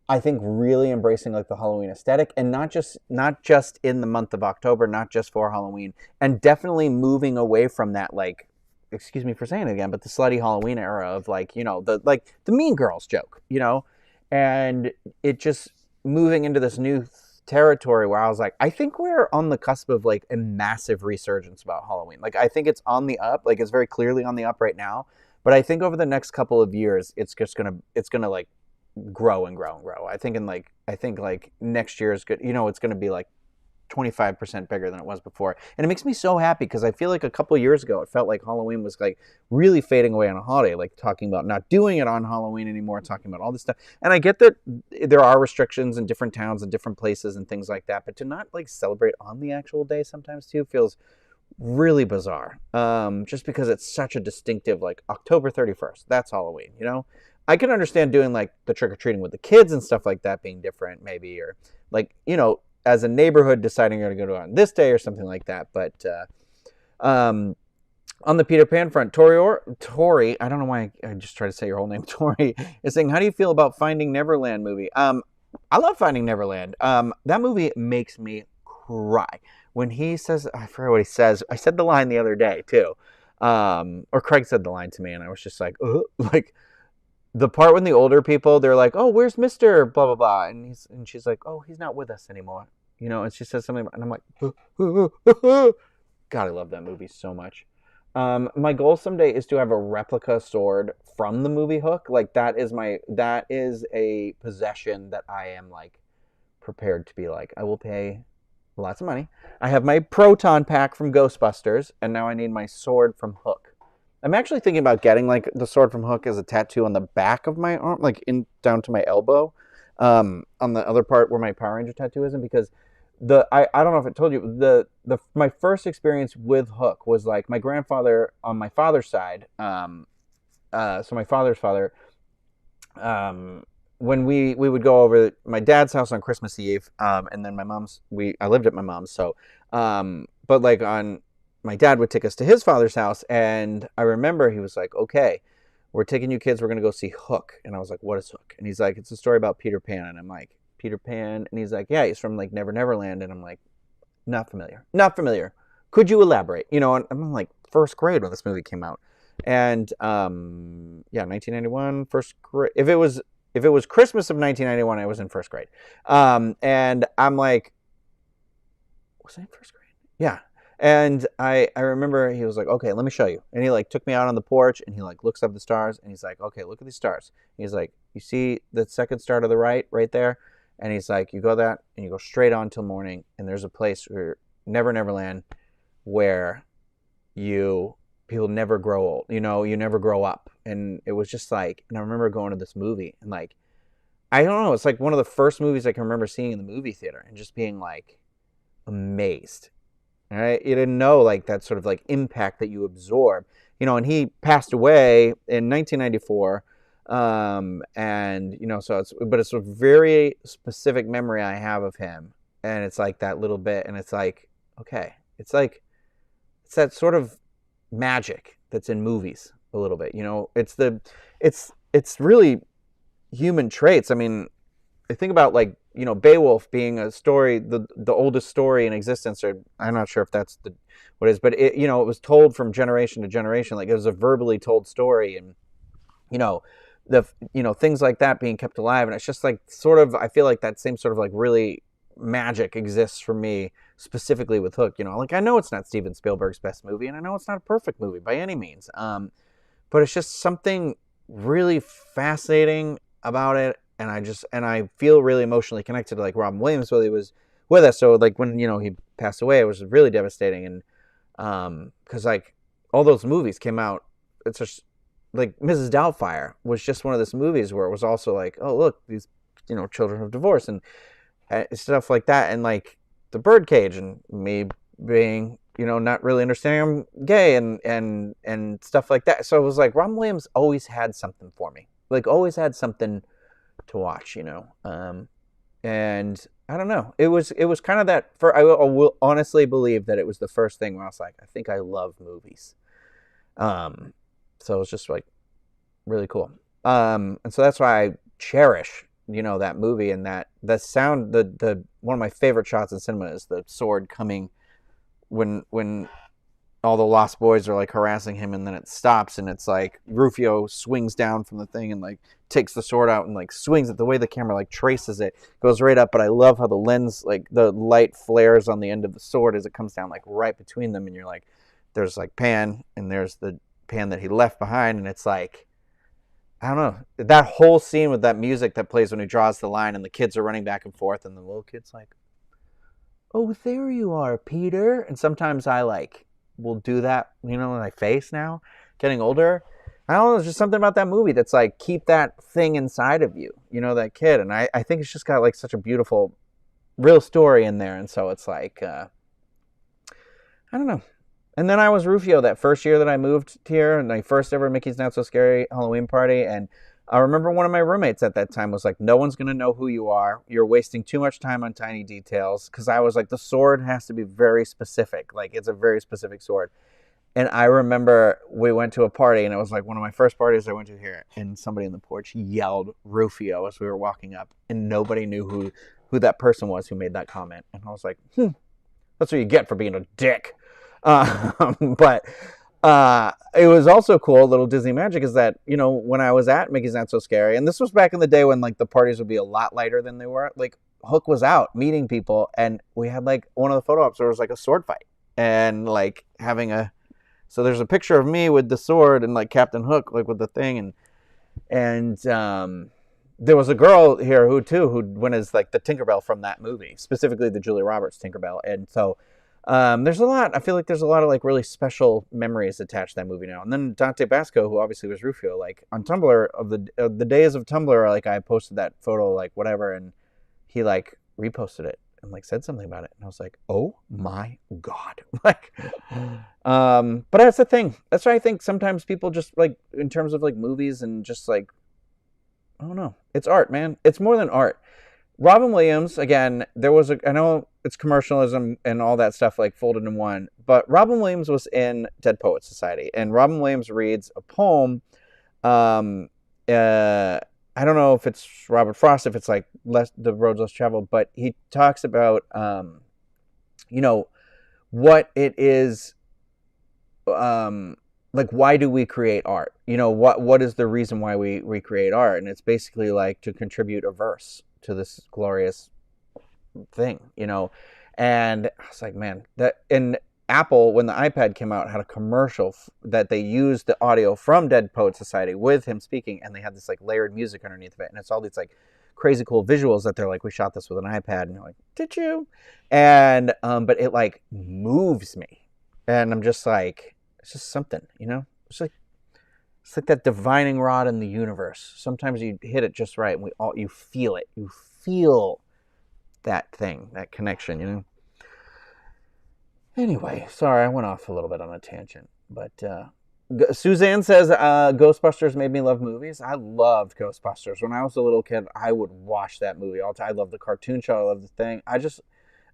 I think really embracing like the Halloween aesthetic, and not just in the month of October, not just for Halloween, and definitely moving away from that, like, excuse me for saying it again, but the slutty Halloween era of like, you know, the Mean Girls joke, you know, and it just moving into this new territory where I was like, I think we're on the cusp of like a massive resurgence about Halloween. Like I think it's on the up, like it's very clearly on the up right now, but I think over the next couple of years it's gonna like grow and grow and grow. I think next year is good. You know, it's gonna be like 25% bigger than it was before. And it makes me so happy because I feel like a couple of years ago it felt like Halloween was like really fading away on a holiday, like talking about not doing it on Halloween anymore, talking about all this stuff. And I get that there are restrictions in different towns and different places and things like that, but to not like celebrate on the actual day sometimes too feels really bizarre. Just because it's such a distinctive, like October 31st, that's Halloween, you know? I can understand doing like the trick-or-treating with the kids and stuff like that being different maybe, or like, you know, as a neighborhood deciding you're going to go to on this day or something like that. But on the Peter Pan front, Tori, I don't know why I just tried to say your whole name, Tori, is saying, how do you feel about Finding Neverland movie? I love Finding Neverland. That movie makes me cry. When he says, I forget what he says. I said the line the other day too. Or Craig said the line to me and I was just like, like, the part when the older people, they're like, oh, where's Mr. blah, blah, blah. And she's like, oh, he's not with us anymore. You know, and she says something, and I'm like, God, I love that movie so much. My goal someday is to have a replica sword from the movie Hook. Like that is a possession that I am like prepared to be like, I will pay lots of money. I have my proton pack from Ghostbusters, and now I need my sword from Hook. I'm actually thinking about getting like the sword from Hook as a tattoo on the back of my arm, like in down to my elbow, on the other part where my Power Ranger tattoo isn't, because I don't know if I told you the my first experience with Hook was like my grandfather on my father's side. So my father's father, um, when we would go over my dad's house on Christmas Eve, and then my mom's I lived at my mom's, so but like on my dad would take us to his father's house, and I remember he was like, okay, we're taking you kids, we're gonna go see Hook, and I was like, what is Hook? And he's like, it's a story about Peter Pan, and I'm like, Peter Pan, and he's like, yeah, he's from like Never Never Land, and I'm like, not familiar. Could you elaborate? You know, and I'm in like first grade when this movie came out, and yeah, 1991, first grade. If it was Christmas of 1991, I was in first grade, and I'm like, was I in first grade? Yeah. And I remember he was like, okay, let me show you. And he like took me out on the porch and he like looks up the stars and he's like, okay, look at these stars. He's like, you see the second star to the right there? And he's like, you go that and you go straight on till morning. And there's a place where Never Never Land where people never grow old. You know, you never grow up. And it was just like, and I remember going to this movie and like, I don't know, it's like one of the first movies I can remember seeing in the movie theater and just being like amazed. All right, you didn't know like that sort of like impact that you absorb, you know. And he passed away in 1994, and you know, so it's a very specific memory I have of him, and it's like that little bit, and it's like okay, it's that sort of magic that's in movies a little bit, you know. It's really human traits. I mean, I think about like, you know, Beowulf being a story, the oldest story in existence, or I'm not sure if that's what it is, but it, you know, it was told from generation to generation, like it was a verbally told story, and you know, things like that being kept alive, and it's just like sort of, I feel like that same sort of like really magic exists for me specifically with Hook. You know, like I know it's not Steven Spielberg's best movie, and I know it's not a perfect movie by any means, but it's just something really fascinating about it. And I feel really emotionally connected to like Robin Williams while he was with us. So like when, you know, he passed away, it was really devastating. And because like all those movies came out, it's just like Mrs. Doubtfire was just one of those movies where it was also like, oh look, these, you know, children of divorce and stuff like that. And like The Birdcage and me being, you know, not really understanding I'm gay and stuff like that. So it was like Robin Williams always had something for me, like always had something to watch, you know. And I don't know, it was kind of that, I will honestly believe that it was the first thing where I was like, I think I love movies. So it was just like really cool. And so that's why I cherish, you know, that movie, and that the sound, the one of my favorite shots in cinema is the sword coming when all the Lost Boys are like harassing him, and then it stops, and it's like Rufio swings down from the thing and like takes the sword out and like swings it. The way the camera like traces it goes right up, but I love how the lens, like the light flares on the end of the sword as it comes down like right between them, and you're like, there's like Pan, and there's the Pan that he left behind, and it's like, I don't know, that whole scene with that music that plays when he draws the line and the kids are running back and forth, and the little kid's like, oh, there you are, Peter. And sometimes I like will do that, you know, in my face now, getting older. I don't know, there's just something about that movie that's like, keep that thing inside of you, you know, that kid. And I think it's just got like such a beautiful, real story in there. And so it's like, I don't know. And then I was Rufio that first year that I moved here, and my first ever Mickey's Not So Scary Halloween party. And I remember one of my roommates at that time was like, no one's going to know who you are. You're wasting too much time on tiny details. Because I was like, the sword has to be very specific. Like, it's a very specific sword. And I remember we went to a party, and it was like one of my first parties I went to here. And somebody on the porch yelled Rufio as we were walking up. And nobody knew who that person was who made that comment. And I was like, that's what you get for being a dick. But it was also cool, little Disney magic, is that, you know, when I was at Mickey's Not So Scary, and this was back in the day when like the parties would be a lot lighter than they were, like Hook was out meeting people, and we had like one of the photo ops, there was like a sword fight, and like so there's a picture of me with the sword and like Captain Hook, like with the thing, and there was a girl here who went as like the Tinkerbell from that movie, specifically the Julia Roberts Tinkerbell. And so there's a lot. I feel like there's a lot of like really special memories attached to that movie now. And then Dante Basco, who obviously was Rufio, like on Tumblr of the days of Tumblr, like I posted that photo, like whatever, and he like reposted it and like said something about it, and I was like, oh my god. Like, but that's the thing. That's why I think sometimes people just like, in terms of like movies and just like, I don't know, it's art, man. It's more than art. Robin Williams, again, I know it's commercialism and all that stuff like folded in one, but Robin Williams was in Dead Poets Society, and Robin Williams reads a poem. Um, I don't know if it's Robert Frost, if it's like the roads less traveled, but he talks about, what it is, like, why do we create art? What is the reason why we create art? And it's basically like to contribute a verse to this glorious thing, and I was like, man, that in Apple, when the iPad came out, had a commercial that they used the audio from Dead Poet Society with him speaking, and they had this like layered music underneath of it, and it's all these like crazy cool visuals that they're like, we shot this with an iPad, and you're like, did you? And but it like moves me, and I'm just like, it's just something, it's like that divining rod in the universe. Sometimes you hit it just right, and you feel it. You feel that thing, that connection, Anyway, sorry, I went off a little bit on a tangent. But Suzanne says, Ghostbusters made me love movies. I loved Ghostbusters. When I was a little kid, I would watch that movie all the time. I loved the cartoon show. I loved the thing. I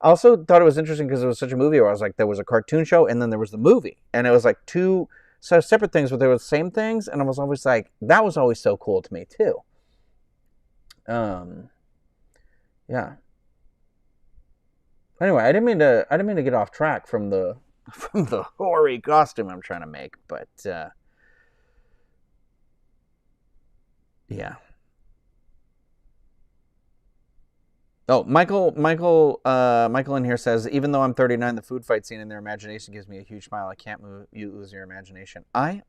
also thought it was interesting because it was such a movie where I was like, there was a cartoon show and then there was the movie. And it was like two separate things, but they were the same things. And I was always like, that was always so cool to me too. Yeah. Anyway, I didn't mean to get off track from the hoary costume I'm trying to make, but yeah. Oh, Michael in here says, even though I'm 39, the food fight scene in their imagination gives me a huge smile. I can't lose your imagination. I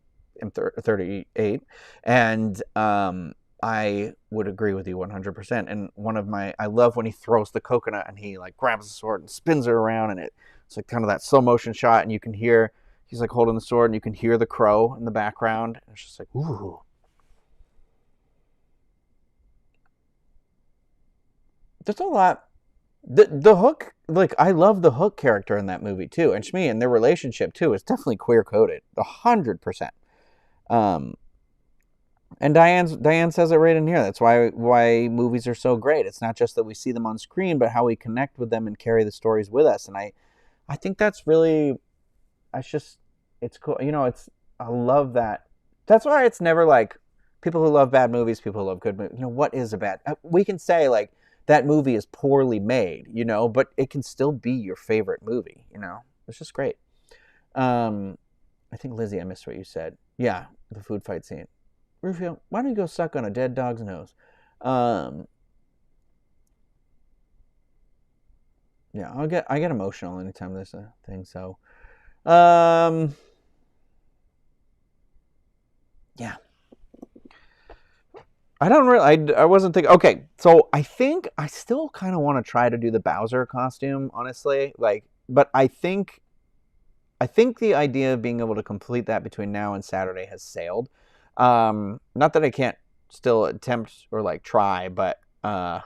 am 38, and I would agree with you 100%. And I love when he throws the coconut and he like grabs the sword and spins it around, and it's like kind of that slow motion shot, and you can hear he's like holding the sword, and you can hear the crow in the background. And it's just like, ooh. There's a lot. The Hook, like, I love the Hook character in that movie too, and Shmi and their relationship too is definitely queer coded, 100%. And Diane says it right in here. That's why movies are so great. It's not just that we see them on screen, but how we connect with them and carry the stories with us. And I think that's really, it's cool. I love that. That's why it's never like people who love bad movies, people who love good movies. What is a bad? We can say like that movie is poorly made, but it can still be your favorite movie. It's just great. I think Lizzie, I missed what you said. Yeah, the food fight scene. Rufio, why don't you go suck on a dead dog's nose? Yeah, I get emotional anytime there's a thing. So, yeah. I don't really. I wasn't thinking. Okay, so I think I still kind of want to try to do the Bowser costume, honestly. But I think the idea of being able to complete that between now and Saturday has sailed. Not that I can't still attempt or like try, but I'm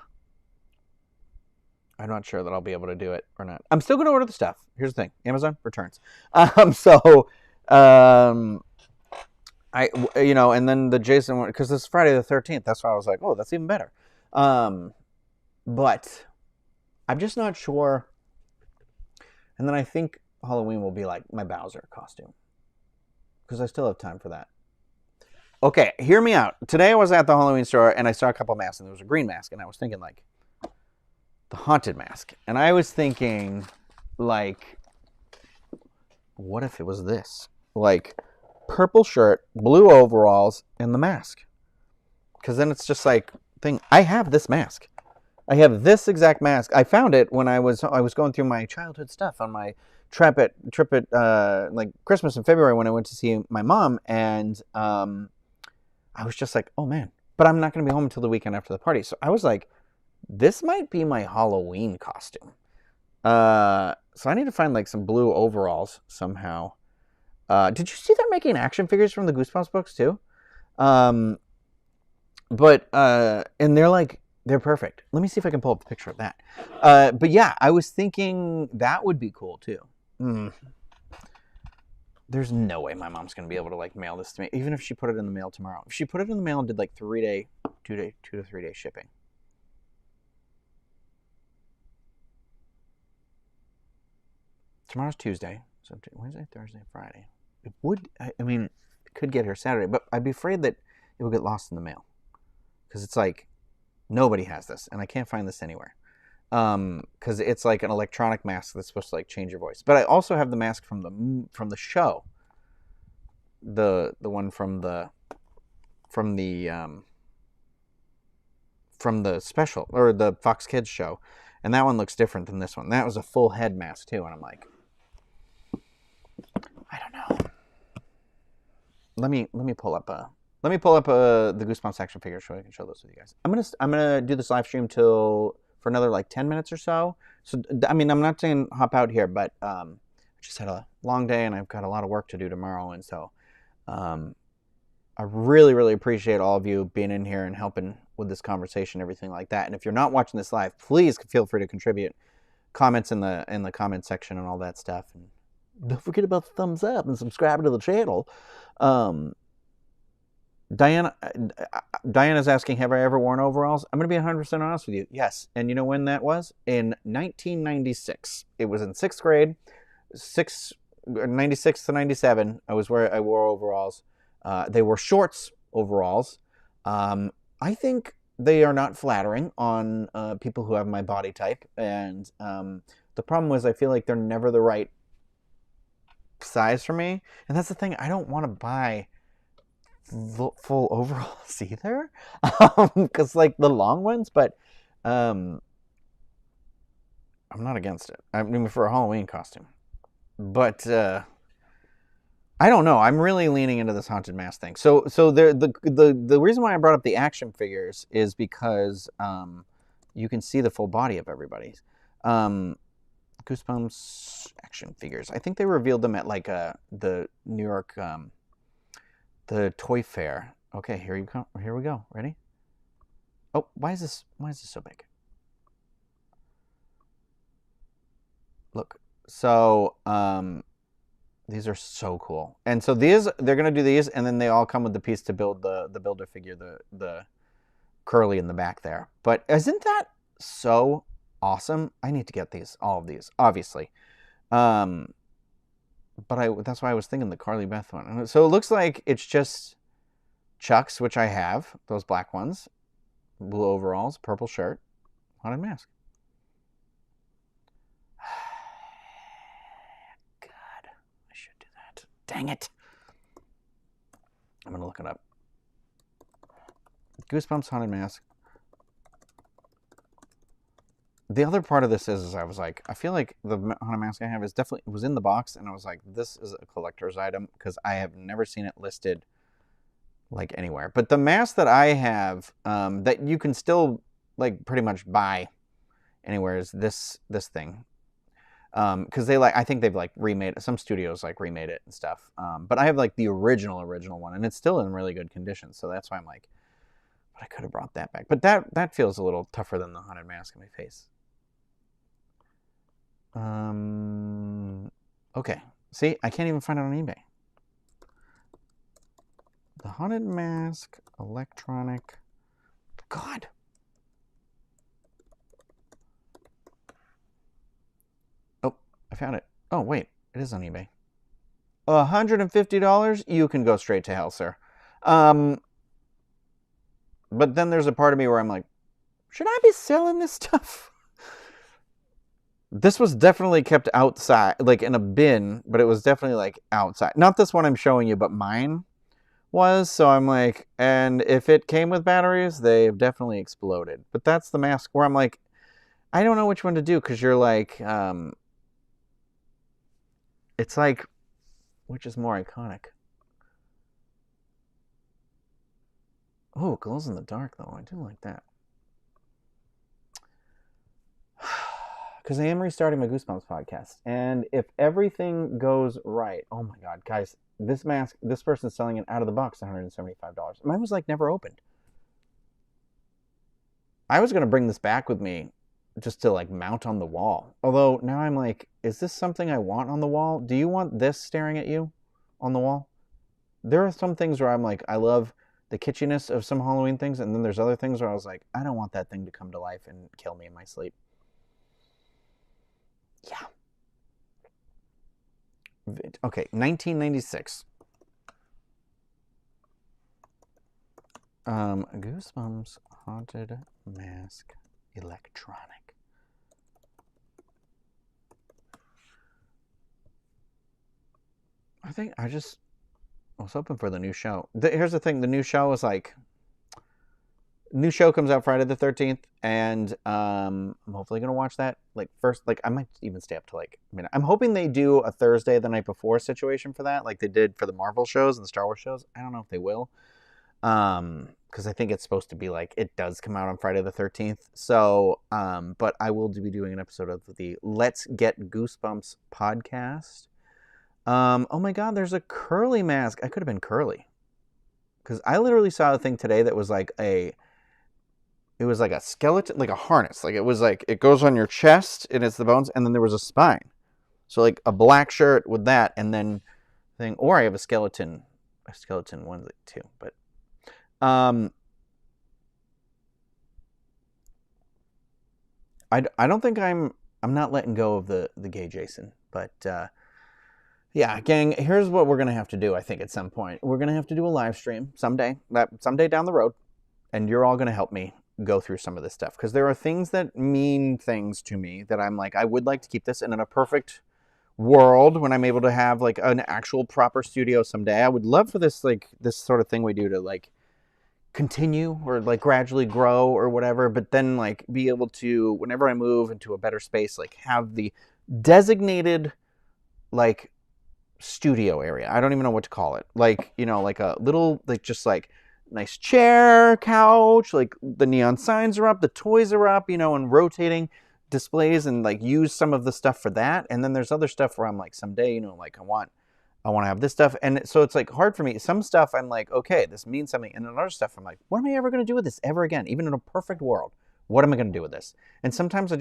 not sure that I'll be able to do it or not. I'm still going to order the stuff. Here's the thing: Amazon returns. And then the Jason one, because it's Friday the 13th. That's why I was like, oh, that's even better. But I'm just not sure. And then I think Halloween will be like my Bowser costume, because I still have time for that. Okay, hear me out. Today I was at the Halloween store and I saw a couple masks, and there was a green mask, and I was thinking like the haunted mask. And I was thinking like, what if it was this? Like purple shirt, blue overalls, and the mask. Because then it's just like I have this mask. I have this exact mask. I found it when I was going through my childhood stuff on my trip at like Christmas in February when I went to see my mom, and I was just like, oh man, but I'm not going to be home until the weekend after the party. So I was like, this might be my Halloween costume. So I need to find like some blue overalls somehow. Did you see they're making action figures from the Goosebumps books too? And they're like They're perfect. Let me see if I can pull up a picture of that. But yeah, I was thinking that would be cool too. There's no way my mom's gonna be able to like mail this to me, even if she put it in the mail tomorrow. If she put it in the mail and did like 2 to 3 day shipping. Tomorrow's Tuesday, so Wednesday, Thursday, Friday. It would, I mean, it could get here Saturday, but I'd be afraid that it will get lost in the mail because it's like nobody has this, and I can't find this anywhere. Because it's like an electronic mask that's supposed to like change your voice. But I also have the mask from the show, the one from the special or the Fox Kids show, and that one looks different than this one. That was a full head mask too, and I'm like, I don't know. Let me pull up the Goosebumps action figure so I can show those with you guys. I'm gonna do this live stream for another like 10 minutes or so. So I mean, I'm not saying hop out here, but I just had a long day and I've got a lot of work to do tomorrow, and so I really, really appreciate all of you being in here and helping with this conversation, everything like that. And if you're not watching this live, please feel free to contribute comments in the comment section and all that stuff. And don't forget about the thumbs up and subscribe to the channel. Diana's asking, have I ever worn overalls? I'm going to be 100% honest with you. Yes. And you know when that was? In 1996. It was in 6th grade, 96 to 97. I wore overalls. They were shorts overalls. I think they are not flattering on people who have my body type. And the problem was I feel like they're never the right size for me. And that's the thing. I don't want to buy full overalls either. Because like the long ones. But I'm not against it. I mean, for a Halloween costume. But I don't know. I'm really leaning into this haunted mask thing. So the reason why I brought up the action figures is because you can see the full body of everybody's. Goosebumps action figures. I think they revealed them at like the New York the toy fair. Okay, here we go. Ready? Oh, why is this so big? Look. So these are so cool. And so they're going to do these, and then they all come with the piece to build the Builder figure, the curly in the back there. But isn't that so awesome? I need to get all of these, obviously. But that's why I was thinking the Carly Beth one. So it looks like it's just Chucks, which I have, those black ones, blue overalls, purple shirt, haunted mask. Dang it. I'm going to look it up. Goosebumps haunted mask. The other part of this is I was like, I feel like the haunted mask I have was in the box, and I was like, this is a collector's item because I have never seen it listed like anywhere. But the mask that I have that you can still like pretty much buy anywhere is this thing. Because I think they've like remade it. Some studios like remade it and stuff. But I have like the original one, and it's still in really good condition. So that's why I'm like, but I could have brought that back. But that feels a little tougher than the haunted mask in my face. Okay. See, I can't even find it on eBay. The haunted mask, electronic. God. I found it. Oh, wait. It is on eBay. $150? You can go straight to hell, sir. But then there's a part of me where I'm like, should I be selling this stuff? This was definitely kept outside, like in a bin, but it was definitely like outside. Not this one I'm showing you, but mine was. So I'm like, and if it came with batteries, they've definitely exploded. But that's the mask where I'm like, I don't know which one to do because you're like... It's like, which is more iconic? Oh, it glows in the dark, though. I do like that. Because I am restarting my Goosebumps podcast. And if everything goes right, oh my God, guys, this mask, this person's selling it out of the box, $175. Mine was like never opened. I was going to bring this back with me just to like mount on the wall. Although now I'm like, is this something I want on the wall? Do you want this staring at you on the wall? There are some things where I'm like, I love the kitschiness of some Halloween things, and then there's other things where I was like, I don't want that thing to come to life and kill me in my sleep. Yeah. Okay, 1996. Goosebumps Haunted Mask Electronic. I think I was hoping for the new show. Here's the thing: the new show is like, new show comes out Friday the 13th, and I'm hopefully gonna watch that. Like first, like I might even stay up to like midnight. I'm hoping they do a Thursday the night before situation for that, like they did for the Marvel shows and the Star Wars shows. I don't know if they will, because I think it's supposed to be like it does come out on Friday the 13th. So, but I will be doing an episode of the Let's Get Goosebumps podcast. Oh my God, there's a curly mask. I could have been curly, because I literally saw a thing today that was like it was like a skeleton, like a harness. Like it was like, it goes on your chest and it's the bones, and then there was a spine. So like a black shirt with that, and then thing, or I have a skeleton onesie too. But I don't think I'm not letting go of the gay Jason. But yeah, gang, here's what we're gonna have to do. I think at some point we're gonna have to do a live stream someday down the road, and you're all gonna help me go through some of this stuff, because there are things that mean things to me that I'm like, I would like to keep this, and in a perfect world when I'm able to have like an actual proper studio someday, I would love for this, like this sort of thing we do to like continue or like gradually grow or whatever, but then like be able to, whenever I move into a better space, like have the designated like studio area. I don't even know what to call it. Like, you know, like a little, like just like nice chair, couch, like the neon signs are up, the toys are up, you know, and rotating displays, and like use some of the stuff for that. And then there's other stuff where I'm like, someday, you know, like I want to have this stuff. And so it's like hard for me. Some stuff I'm like, okay, this means something. And then other stuff I'm like, what am I ever going to do with this ever again? Even in a perfect world, what am I going to do with this? And sometimes I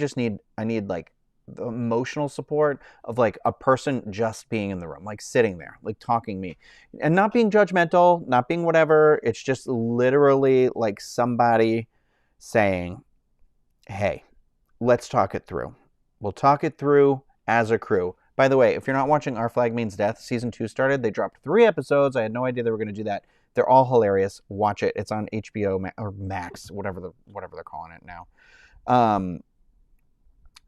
need like the emotional support of like a person just being in the room, like sitting there, like talking to me, and not being judgmental, not being whatever. It's just literally like somebody saying, hey, let's talk it through. We'll talk it through as a crew. By the way, if you're not watching Our Flag Means Death, season 2 started. They dropped 3 episodes. I had no idea they were going to do that. They're all hilarious. Watch it. It's on HBO or Max, whatever they're calling it now.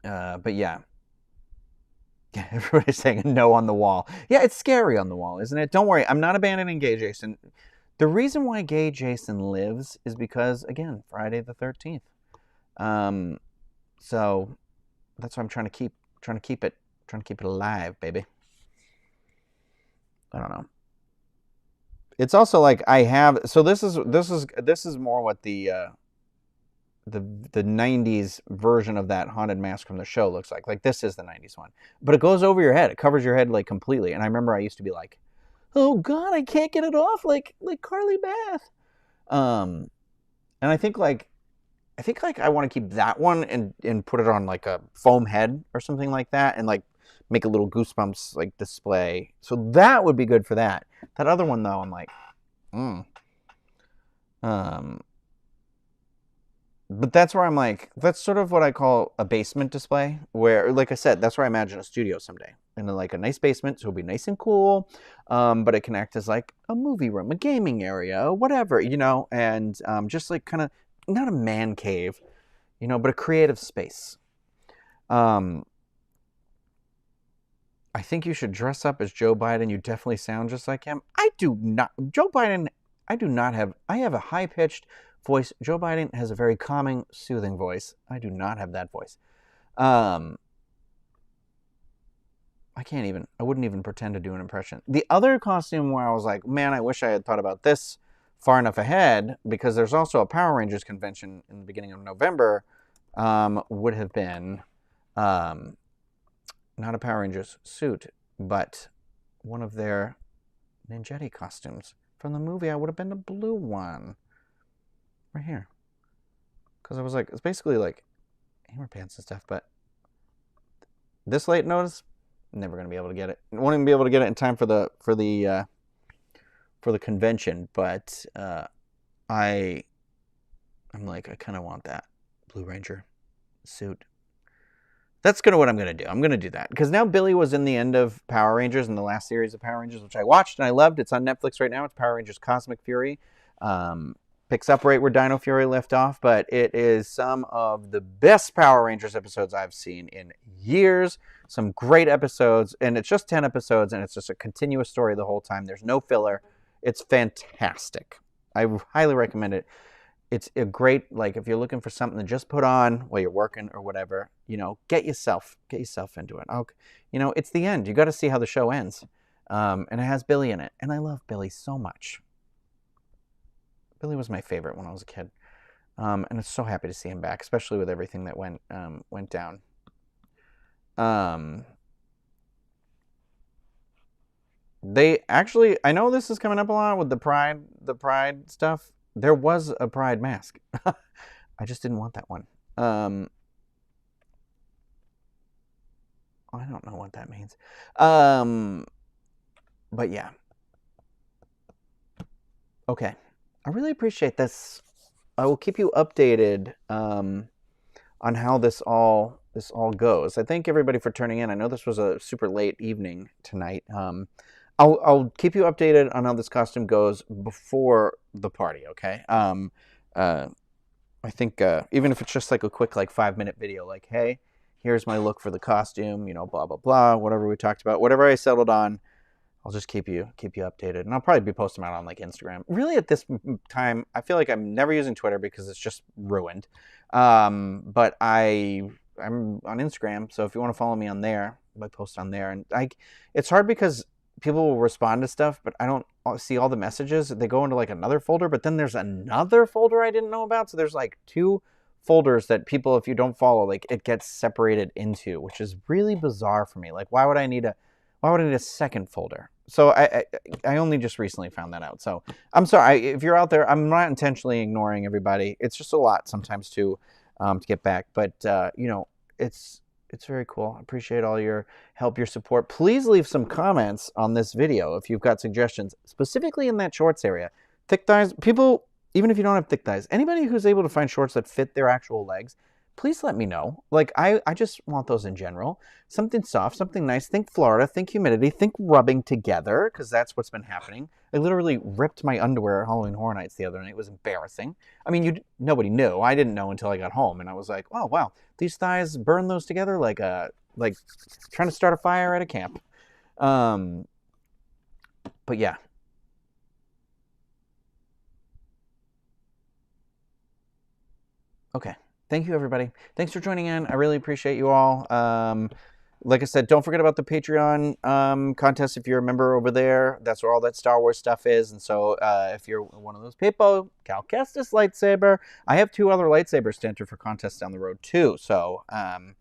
But yeah. Yeah, everybody's saying no on the wall. Yeah, it's scary on the wall, isn't it? Don't worry, I'm not abandoning gay Jason. The reason why gay Jason lives is because, again, Friday the 13th. So that's why I'm trying to keep it alive, baby. I don't know. It's also like I have, so this is more what the 90s version of that haunted mask from the show looks like. Like this is the 90s one, but it goes over your head. It covers your head like completely. And I remember I used to be like, oh God, I can't get it off like Carly Bath. And I think I want to keep that one and put it on like a foam head or something like that, and like make a little Goosebumps like display. So that would be good for that. That other one though, I'm like, but that's where I'm like, that's sort of what I call a basement display, where, like I said, that's where I imagine a studio someday. In like a nice basement, so it'll be nice and cool, but it can act as like a movie room, a gaming area, whatever, you know, and just like kind of, not a man cave, you know, but a creative space. I think you should dress up as Joe Biden. You definitely sound just like him. I do not. Joe Biden, I have a high-pitched voice. Joe Biden has a very calming, soothing voice. I do not have that voice. I wouldn't even pretend to do an impression. The other costume where I was like, man, I wish I had thought about this far enough ahead, because there's also a Power Rangers convention in the beginning of November, would have been not a Power Rangers suit, but one of their Ninjetti costumes from the movie. I would have been the blue one. Right here. because I was like, it's basically like hammer pants and stuff. But this late notice, never gonna be able to get it. Won't even be able to get it in time for the convention. But I'm like, I kind of want that Blue Ranger suit. That's kind of what I'm going to do. I'm going to do that. Because now Billy was in the end of Power Rangers, in the last series of Power Rangers, which I watched and I loved. It's on Netflix right now. It's Power Rangers Cosmic Fury. Picks up right where Dino Fury left off, but it is some of the best Power Rangers episodes I've seen in years. Some great episodes, and it's just 10 episodes, and it's just a continuous story the whole time. There's no filler. It's fantastic. I highly recommend it. It's a great, like, if you're looking for something to just put on while you're working or whatever, get yourself into it. Okay. It's the end. You got to see how the show ends. And it has Billy in it. And I love Billy so much. Billy was my favorite when I was a kid. And I'm so happy to see him back, especially with everything that went down. They actually, I know this is coming up a lot with the pride stuff. There was a pride mask. I just didn't want that one. I don't know what that means. But yeah. Okay. I really appreciate this. I will keep you updated on how this all goes. I thank everybody for turning in. I know this was a super late evening tonight. I'll keep you updated on how this costume goes before the party, okay? I think even if it's just like a quick 5-minute video, like, hey, here's my look for the costume, blah blah blah, whatever we talked about, whatever I settled on, I'll just keep you updated, and I'll probably be posting them out on Instagram. Really, at this time, I feel like I'm never using Twitter because it's just ruined. But I'm on Instagram, so if you want to follow me on there, I post on there, and it's hard because people will respond to stuff, but I don't see all the messages. They go into another folder, but then there's another folder I didn't know about. So there's 2 folders that people, if you don't follow, it gets separated into, which is really bizarre for me. Why would I need a second folder? So I only just recently found that out. So I'm sorry if you're out there. I'm not intentionally ignoring everybody. It's just a lot sometimes to get back. But it's very cool. I appreciate all your help, your support. Please leave some comments on this video if you've got suggestions, specifically in that shorts area. Thick thighs, people, even if you don't have thick thighs, anybody who's able to find shorts that fit their actual legs, please let me know. I just want those in general. Something soft, something nice. Think Florida, think humidity, think rubbing together, because that's what's been happening. I literally ripped my underwear at Halloween Horror Nights the other night. It was embarrassing. I mean, nobody knew. I didn't know until I got home, and I was like, oh, wow, these thighs burn those together like trying to start a fire at a camp. But yeah. Okay. Thank you, everybody. Thanks for joining in. I really appreciate you all. Like I said, don't forget about the Patreon contest if you're a member over there. That's where all that Star Wars stuff is. And so if you're one of those people, Cal Kestis lightsaber. I have 2 other lightsabers to enter for contests down the road, too. So I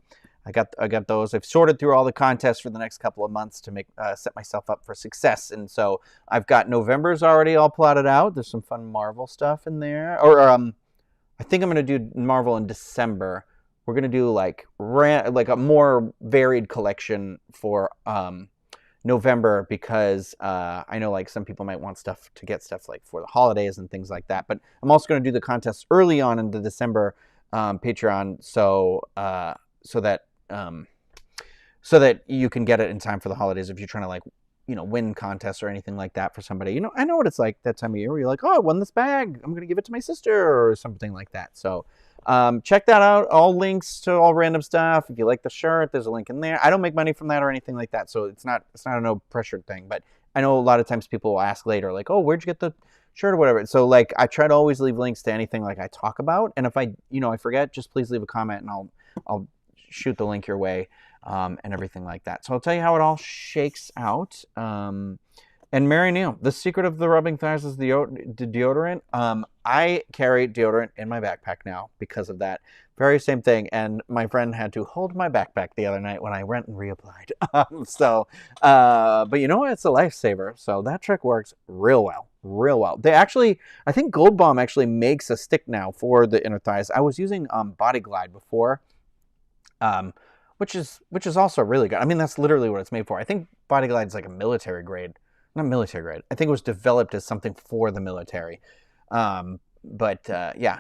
got those. I've sorted through all the contests for the next couple of months to set myself up for success. And so I've got November's already all plotted out. There's some fun Marvel stuff in there. Or I think I'm going to do Marvel in December. We're going to do a more varied collection for November because I know some people might want to get stuff for the holidays and things like that. But I'm also going to do the contest early on in the December Patreon so that you can get it in time for the holidays if you're trying to win contests or anything like that for somebody. I know what it's like that time of year where you're like, oh, I won this bag, I'm going to give it to my sister or something like that. So check that out. All links to all random stuff. If you like the shirt, there's a link in there. I don't make money from that or anything like that. So it's not a no pressure thing, but I know a lot of times people will ask later, oh, where'd you get the shirt or whatever. So I try to always leave links to anything I talk about. And if I forget, just please leave a comment and I'll shoot the link your way. And everything like that. So I'll tell you how it all shakes out. And Mary Neal, the secret of the rubbing thighs is the deodorant. I carry deodorant in my backpack now because of that. Very same thing. And my friend had to hold my backpack the other night when I went and reapplied. But you know what? It's a lifesaver. So that trick works real well. Real well. They actually, I think Gold Balm actually makes a stick now for the inner thighs. I was using Body Glide before, which is also really good. I mean, that's literally what it's made for. I think Body Glide is like a military grade. Not military grade. I think it was developed as something for the military. Yeah,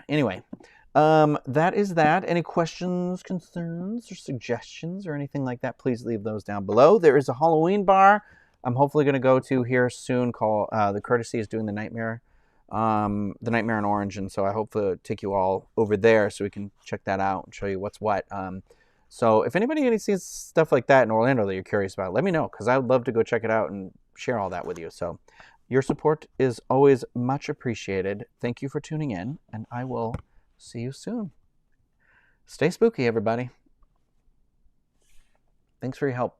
anyway. That is that. Any questions, concerns, or suggestions, or anything like that, please leave those down below. There is a Halloween bar I'm hopefully going to go to here soon called the Courtesy is doing the Nightmare in Orange, and so I hope to take you all over there so we can check that out and show you what's what. So if anybody sees stuff like that in Orlando that you're curious about, let me know, because I would love to go check it out and share all that with you. So your support is always much appreciated. Thank you for tuning in, and I will see you soon. Stay spooky, everybody. Thanks for your help.